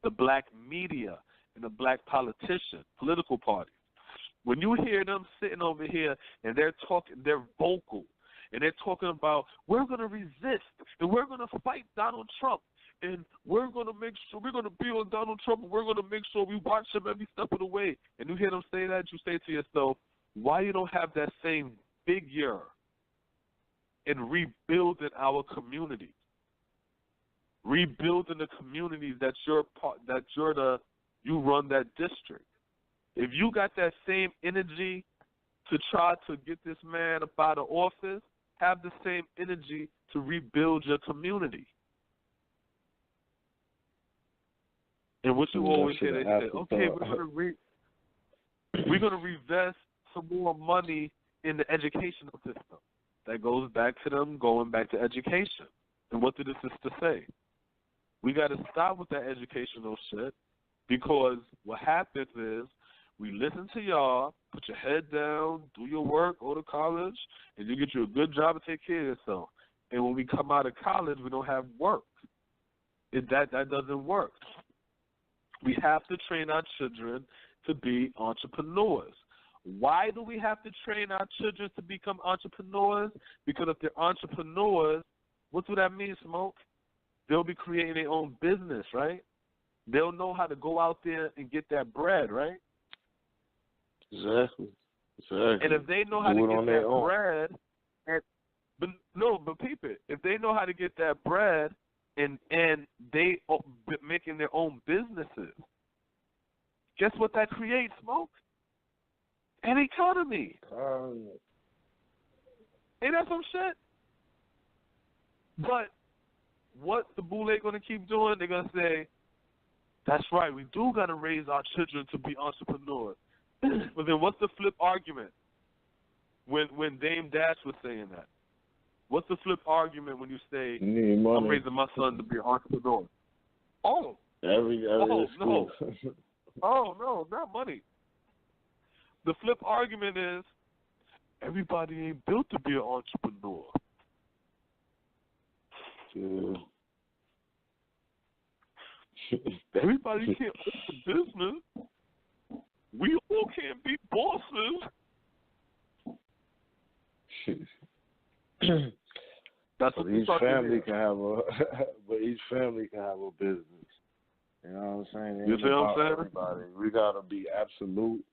the Black media and the Black politicians, political parties. When you hear them sitting over here and they're talking, they're vocal, and they're talking about, we're going to resist and we're going to fight Donald Trump. And we're going to make sure, we're going to be on Donald Trump, and we're going to make sure we watch him every step of the way. And you hear them say that, you say to yourself, why you don't have that same figure in rebuilding our community? Rebuilding the communities that you run that district. If you got that same energy to try to get this man up out of office, have the same energy to rebuild your community. And what you always hear, they say, okay, we're gonna reinvest some more money in the educational system. That goes back to them going back to education. And what did the sister say? We got to stop with that educational shit, because what happens is we listen to y'all, put your head down, do your work, go to college, and you get you a good job and take care of yourself. And when we come out of college, we don't have work. That doesn't work. We have to train our children to be entrepreneurs. Why do we have to train our children to become entrepreneurs? Because if they're entrepreneurs, what do that mean, Smoke? They'll be creating their own business, right? They'll know how to go out there and get that bread, right? Exactly. And if they know how to get that bread, but peep it. If they know how to get that bread, and they making their own businesses. Guess what that creates, Smoke? An economy. Ain't that some shit? But what the Boule going to keep doing? They're going to say, that's right, we do got to raise our children to be entrepreneurs. But then what's the flip argument when Dame Dash was saying that? What's the flip argument when you say, I'm raising my son to be an entrepreneur? Oh. Every school. No. Oh, no, not money. The flip argument is, everybody ain't built to be an entrepreneur. Yeah. Everybody can't open a business. We all can't be bosses. That's what each family can have a but each family can have a business. You know what I'm saying? You see what I'm saying? Everybody. We gotta be absolute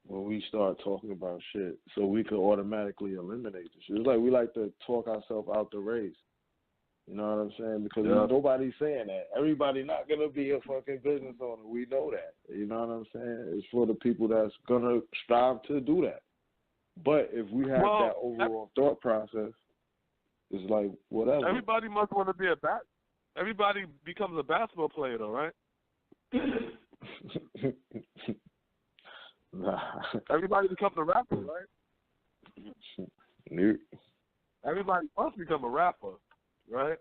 when we start talking about shit, so we could automatically eliminate the shit. It's like we like to talk ourselves out the race. You know what I'm saying? Because nobody's saying that. Everybody not gonna be a fucking business owner. We know that. You know what I'm saying? It's for the people that's gonna strive to do that. But if we have that overall thought process, it's like whatever. Everybody must want to be everybody becomes a basketball player, though, right? Nah. Everybody becomes a rapper, right? Nope. Everybody must become a rapper, right?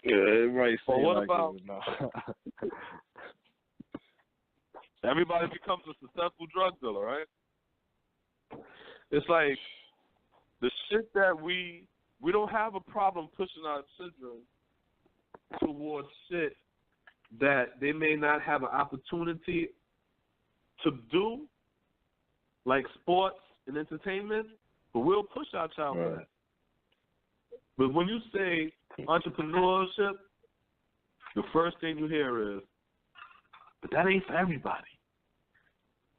Yeah, everybody say what like about it, no. Everybody becomes a successful drug dealer, right? It's like the shit that we don't have a problem pushing our children towards shit that they may not have an opportunity to do, like sports and entertainment, but we'll push our child for that. But when you say entrepreneurship, the first thing you hear is, but that ain't for everybody.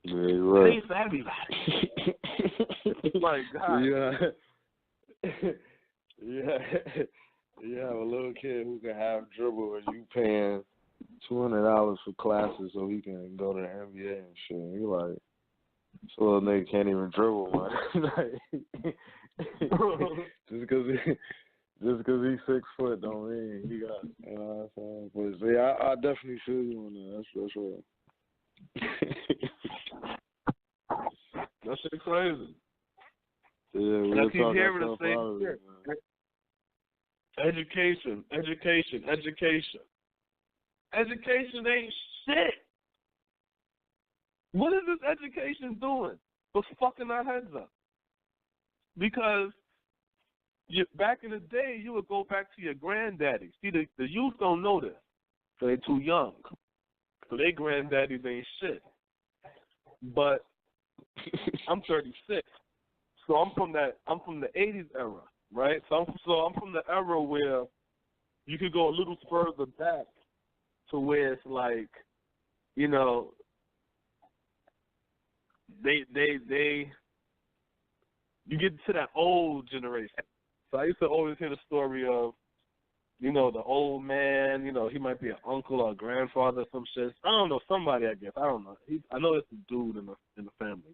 Yeah, right. It ain't for everybody. My God. You have a little kid who can have dribble and you paying $200 for classes so he can go to the NBA and shit. And you like, this little nigga can't even dribble, man. Just because he's 6 foot don't mean he got, you know what I'm saying? But yeah, I definitely feel you on that. That's right. That shit crazy. Yeah, we I keep hearing the same shit. Education. Education ain't shit. What is this education doing but fucking our heads up? Because back in the day, you would go back to your granddaddy. See, the youth don't know this. So they're too young. So their granddaddies ain't shit. But I'm 36. So I'm from the 80s era, right? So I'm from the era where you could go a little further back to where it's like, you know, you get to that old generation. So I used to always hear the story of, you know, the old man, you know, he might be an uncle or a grandfather or some shit. I don't know, somebody, I guess. I don't know. I know it's a dude in the family.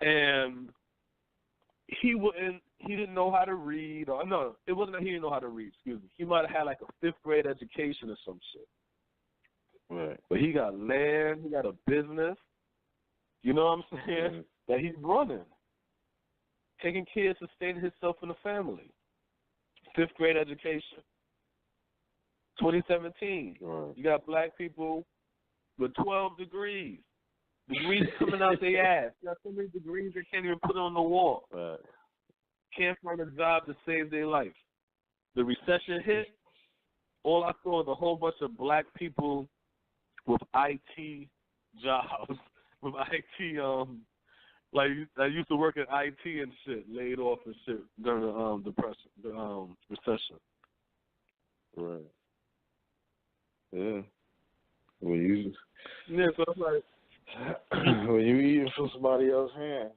And he didn't know how to read, or no, it wasn't that he didn't know how to read, excuse me. He might have had like a 5th grade education or some shit. Right. But he got land, he got a business, you know what I'm saying, that he's running. Taking care of sustaining himself and the family. 5th grade education. 2017, you got black people with 12 degrees. Degrees coming out their ass. You got so many degrees they can't even put on the wall. Right. Can't find a job to save their life. The recession hit. All I saw was a whole bunch of black people with IT jobs, with IT, like I used to work at IT and shit, laid off and shit during the recession. Right. Yeah. So I'm like, when you eating from somebody else's hand,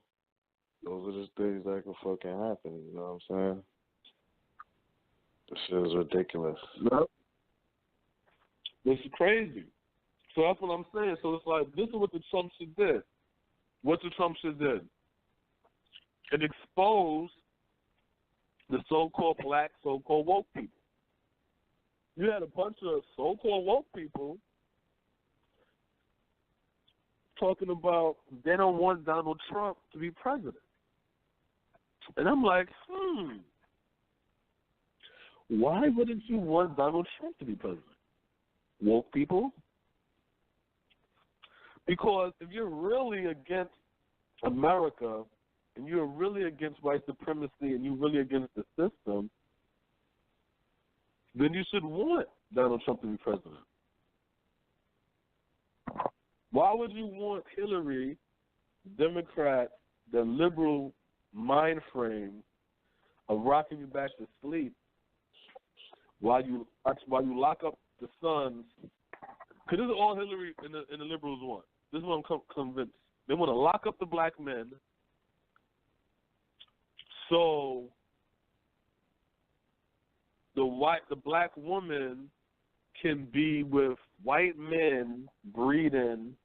those are just things that can fucking happen. You know what I'm saying? This shit is ridiculous. Yep. It's crazy. So that's what I'm saying. So it's like, this is what the Trump shit did. What the Trump shit did. It exposed the so-called black, so-called woke people. You had a bunch of so-called woke people talking about they don't want Donald Trump to be president. And I'm like, why wouldn't you want Donald Trump to be president? Woke people? Because if you're really against America and you're really against white supremacy and you're really against the system, then you should want Donald Trump to be president. Why would you want Hillary, Democrat, the liberal mind frame of rocking you back to sleep while you lock up the sons? Because this is all Hillary and the liberals want. This is what I'm convinced. They want to lock up the black men so the black woman can be with white men breeding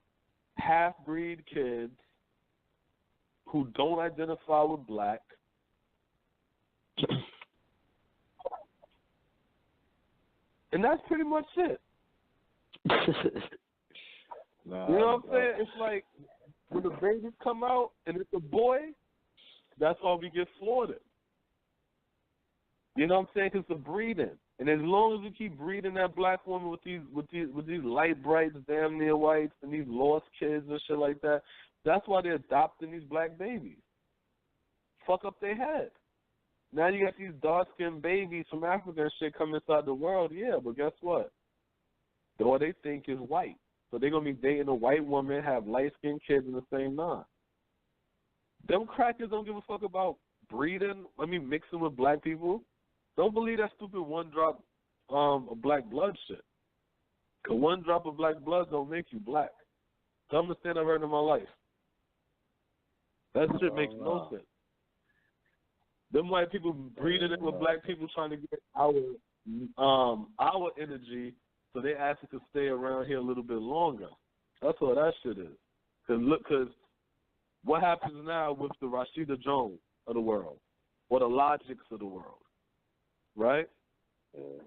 half-breed kids who don't identify with black. And that's pretty much it. Nah, you know what I'm saying? It's like when the babies come out and it's a boy, that's all we get slaughtered. You know what I'm saying? Because the breeding. And as long as we keep breeding that black woman with these light brights, damn near whites, and these lost kids and shit like that, that's why they're adopting these black babies. Fuck up their head. Now you got these dark-skinned babies from Africa and shit coming inside the world, yeah, but guess what? All they think is white. So they're going to be dating a white woman, have light-skinned kids in the same nine. Them crackers don't give a fuck about mixing with black people. Don't believe that stupid one drop of black blood shit. Because one drop of black blood don't make you black. Dumbest thing I've heard in my life. That shit makes no sense. Them white people breeding it with black people trying to get our energy, so they ask us to stay around here a little bit longer. That's all that shit is. Because what happens now with the Rashida Jones of the world, or the Logics of the world, right? Yeah.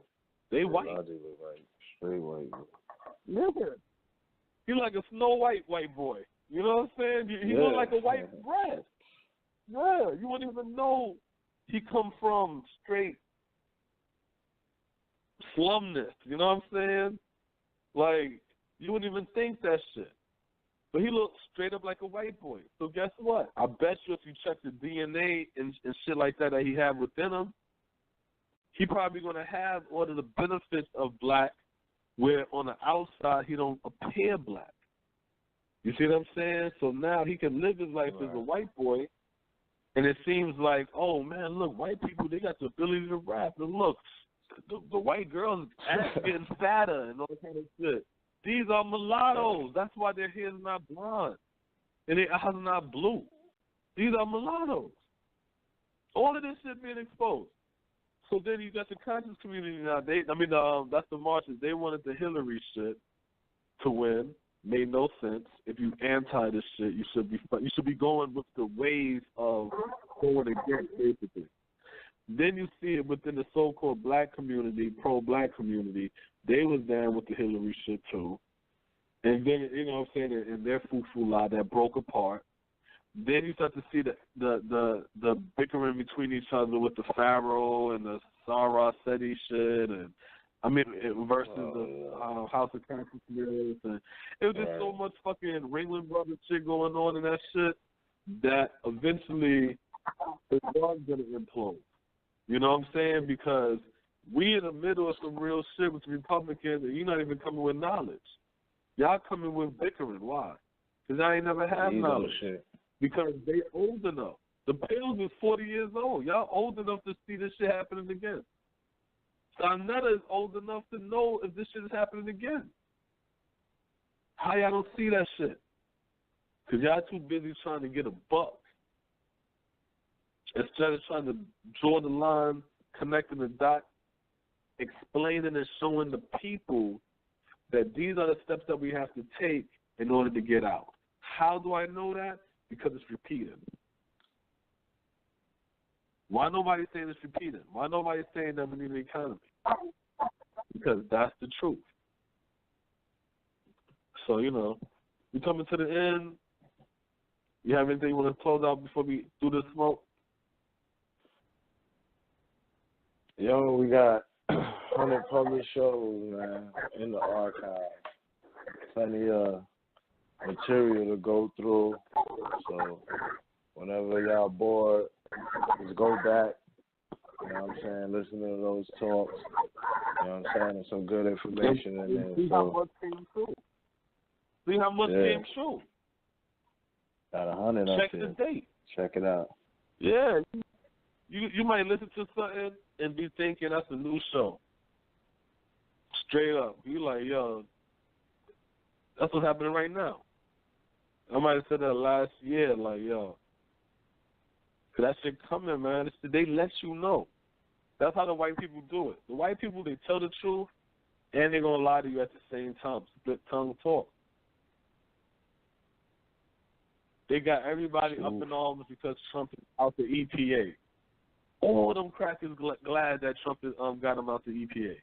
They white. Logic was like straight white. Never. He like a Snow White boy. You know what I'm saying? He look like a white bread. Yeah, you wouldn't even know he come from straight slumness. You know what I'm saying? Like, you wouldn't even think that shit. But he looks straight up like a white boy. So guess what? I bet you if you check the DNA and shit like that he had within him, he probably going to have all of the benefits of black, where on the outside he don't appear black. You see what I'm saying? So now he can live his life as a white boy, and it seems like, oh man, look, white people, they got the ability to rap. And look, the white girls ass getting fatter and all that kind of shit. These are mulattoes. That's why their hair is not blonde and their eyes are not blue. These are mulattoes. All of this shit being exposed. So then you got the conscious community now. That's the marches. They wanted the Hillary shit to win. Made no sense. If you anti this shit, you should be going with the ways of going against, basically. Then you see it within the so-called black community, pro-black community. They was down with the Hillary shit too. And then, you know what I'm saying, in their foo-foo-la that broke apart. Then you start to see the bickering between each other with the Pharaoh and the Sarah Seti shit, and versus the House of Consciousness, and it was just so much fucking Ringling Brothers shit going on in that shit that eventually it was gonna implode. You know what I'm saying? Because we in the middle of some real shit with the Republicans, and you're not even coming with knowledge. Y'all coming with bickering. Why? Because I ain't never had knowledge. Shit. Because they old enough. The Pills is 40 years old. Y'all old enough to see this shit happening again. Sarnetta is old enough to know if this shit is happening again. How y'all don't see that shit? Because y'all too busy trying to get a buck. Instead of trying to draw the line, connecting the dot, explaining and showing the people that these are the steps that we have to take in order to get out. How do I know that? Because it's repeated. Why nobody saying it's repeated? Why nobody saying that we need an economy? Because that's the truth. So, you know, we're coming to the end. You have anything you want to close out before we do this smoke? Yo, we got 100 published shows, man, in the archive. Plenty of material to go through. So whenever y'all bored, just go back. You know what I'm saying? Listen to those talks. You know what I'm saying? There's some good information in there. See how much came true. See how much came true. Got 100 up Check there. the date. Check it out. Yeah. You might listen to something and be thinking that's a new show. Straight up. You like, yo, that's what's happening right now. I might have said that last year, like, yo, cause that shit coming, man. They let you know. That's how the white people do it. The white people, they tell the truth, and they're going to lie to you at the same time. Split tongue talk. They got everybody up in arms because Trump is out the EPA. All of them crackers glad that Trump is, got them out the EPA.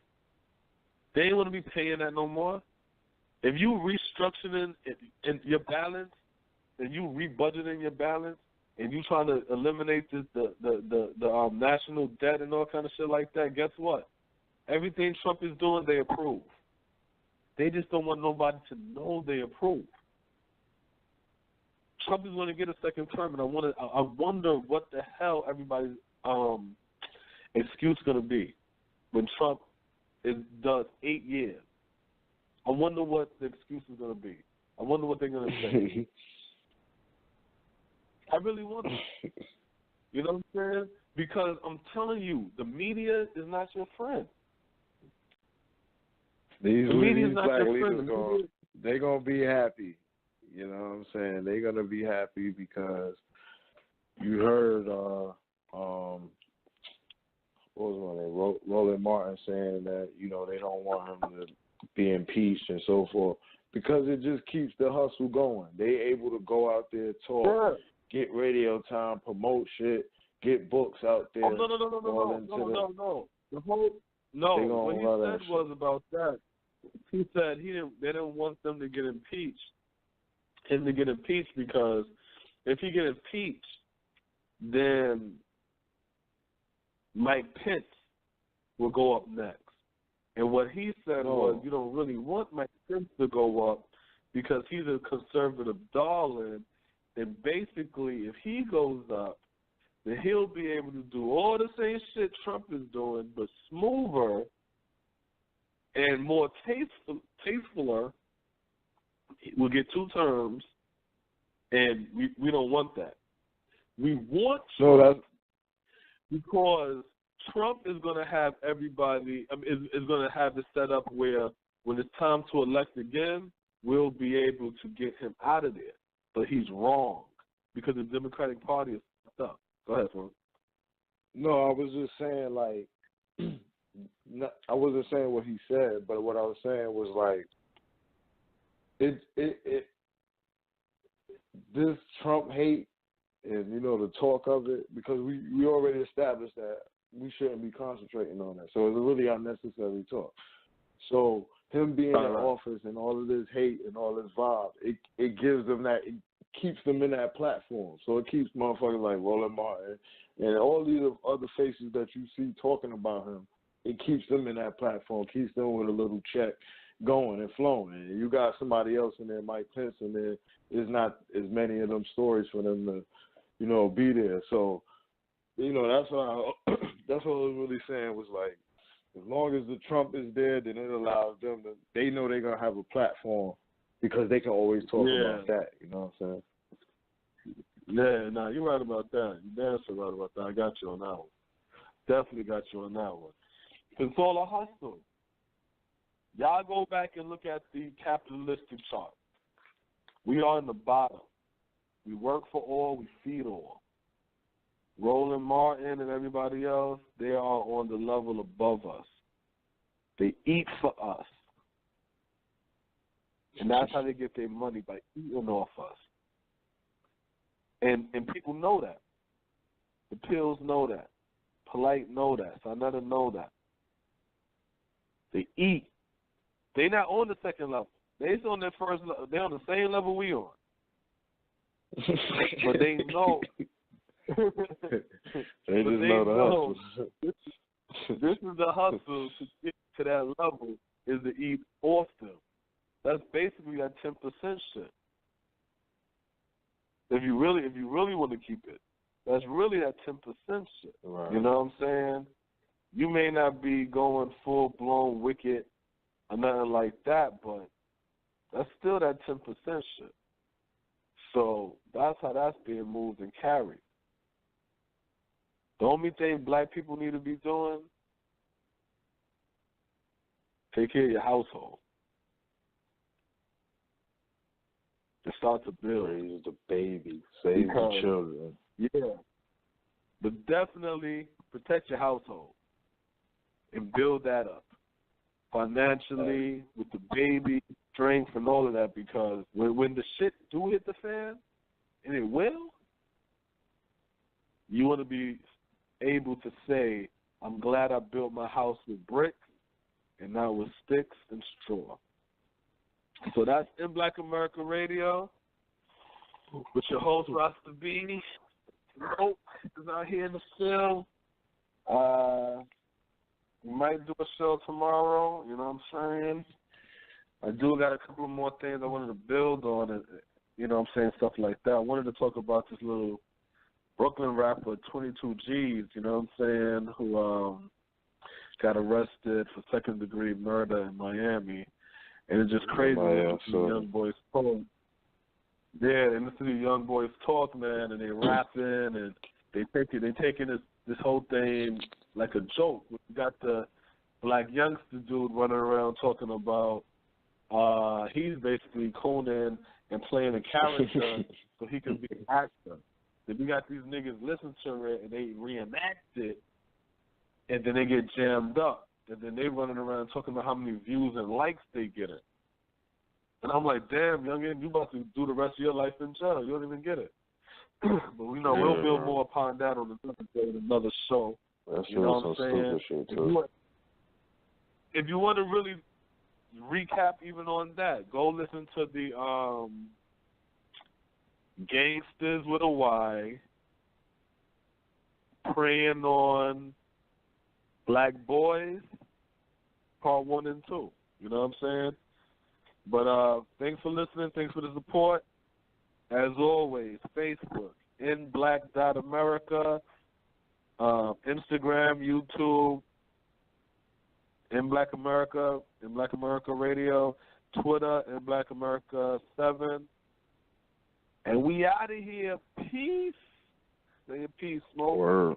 They ain't want to be paying that no more. If you restructuring in your balance and you rebudgeting your balance and you trying to eliminate the national debt and all kind of shit like that, guess what? Everything Trump is doing, they approve. They just don't want nobody to know they approve. Trump is going to get a second term, and I wonder what the hell everybody's excuse going to be when Trump does 8 years. I wonder what the excuse is going to be. I wonder what they're going to say. I really wonder. You know what I'm saying? Because I'm telling you, the media is not your friend. These black leaders, they're going to be happy. You know what I'm saying? They're going to be happy because you heard, what was my name? Roland Martin saying that, you know, they don't want him to be impeached and so forth because it just keeps the hustle going. They able to go out there, talk, get radio time, promote shit, get books out there. Oh, no. What he said was about that. He said they didn't want them to get impeached. Him to get impeached because if he get impeached, then Mike Pence will go up next. And what he said was you don't really want Mike Pence to go up because he's a conservative darling. And basically, if he goes up, then he'll be able to do all the same shit Trump is doing, but smoother and more tastefuler. We'll get 2 terms, and we don't want that. We want Trump because Trump is going to have everybody, is going to have it set up where when it's time to elect again, we'll be able to get him out of there. But he's wrong because the Democratic Party is fucked up. Go ahead, Frank. No, I was just saying, like, I wasn't saying what he said, but what I was saying was, like, this Trump hate and, you know, the talk of it, because we already established that we shouldn't be concentrating on that. So it's really unnecessary talk. So him being in office and all of this hate and all this vibe, it gives them that, it keeps them in that platform. So it keeps motherfuckers like Roland Martin and all these other faces that you see talking about him. It keeps them in that platform, keeps them with a little check going and flowing. And you got somebody else in there, Mike Pence, and there's not as many of them stories for them to, you know, be there. So, you know, that's what I was really saying was, like, as long as the Trump is there, then it allows them to, they know they're going to have a platform because they can always talk about that. You know what I'm saying? Yeah, no, you're right about that. You're damn sure right about that. I got you on that one. Definitely got you on that one. It's all a hustle. Y'all go back and look at the capitalistic chart. We are in the bottom. We work for all, we feed all. Roland Martin and everybody else, they are on the level above us. They eat for us. And that's how they get their money, by eating off us. And people know that. The pills know that. Polite know that. Sanetta know that. They eat. They not on the second level. They on their first level. They on the same level we on. But they know. They just know the hustle. This is the hustle to get to that level, is to eat off them. That's basically that 10% shit. If you really want to keep it, that's really that 10% shit. Right. You know what I'm saying? You may not be going full blown wicked or nothing like that, but that's still that 10% shit. So that's how that's being moved and carried. The only thing black people need to be doing, take care of your household. And start to build. Raise the baby. Save the children. Yeah. But definitely protect your household and build that up financially, with the baby, strength, and all of that, because when the shit do hit the fan, and it will, you want to be able to say, I'm glad I built my house with bricks and not with sticks and straw. So that's In Black America Radio with your host, Rasta B. Nope is out here in the film. We might do a show tomorrow, you know what I'm saying? I do got a couple of more things I wanted to build on, and you know what I'm saying, stuff like that. I wanted to talk about this little Brooklyn rapper, 22 G's, you know what I'm saying, who got arrested for second-degree murder in Miami. And it's just crazy to see young boys talk. Yeah, and listen to young boys talk, man, and they rapping, and they taking this whole thing like a joke. We got the black youngster dude running around talking about he's basically Conan and playing a character so he can be an actor. Then we got these niggas listen to it and they reenact it, and then they get jammed up. And then they running around talking about how many views and likes they get it. And I'm like, damn, youngin', you about to do the rest of your life in jail. You don't even get it. But we know we'll build more upon that on another day, another show. That's you know what I'm saying? Shit too. If you want to really recap even on that, go listen to the Gangsters with a Y, Preying on Black Boys, part 1 and 2. You know what I'm saying? But thanks for listening. Thanks for the support. As always, Facebook, inblack.america, Instagram, YouTube, In Black America, In Black America Radio, Twitter, In Black America 7. And we out of here. Peace. Say your peace, Smoke. Word.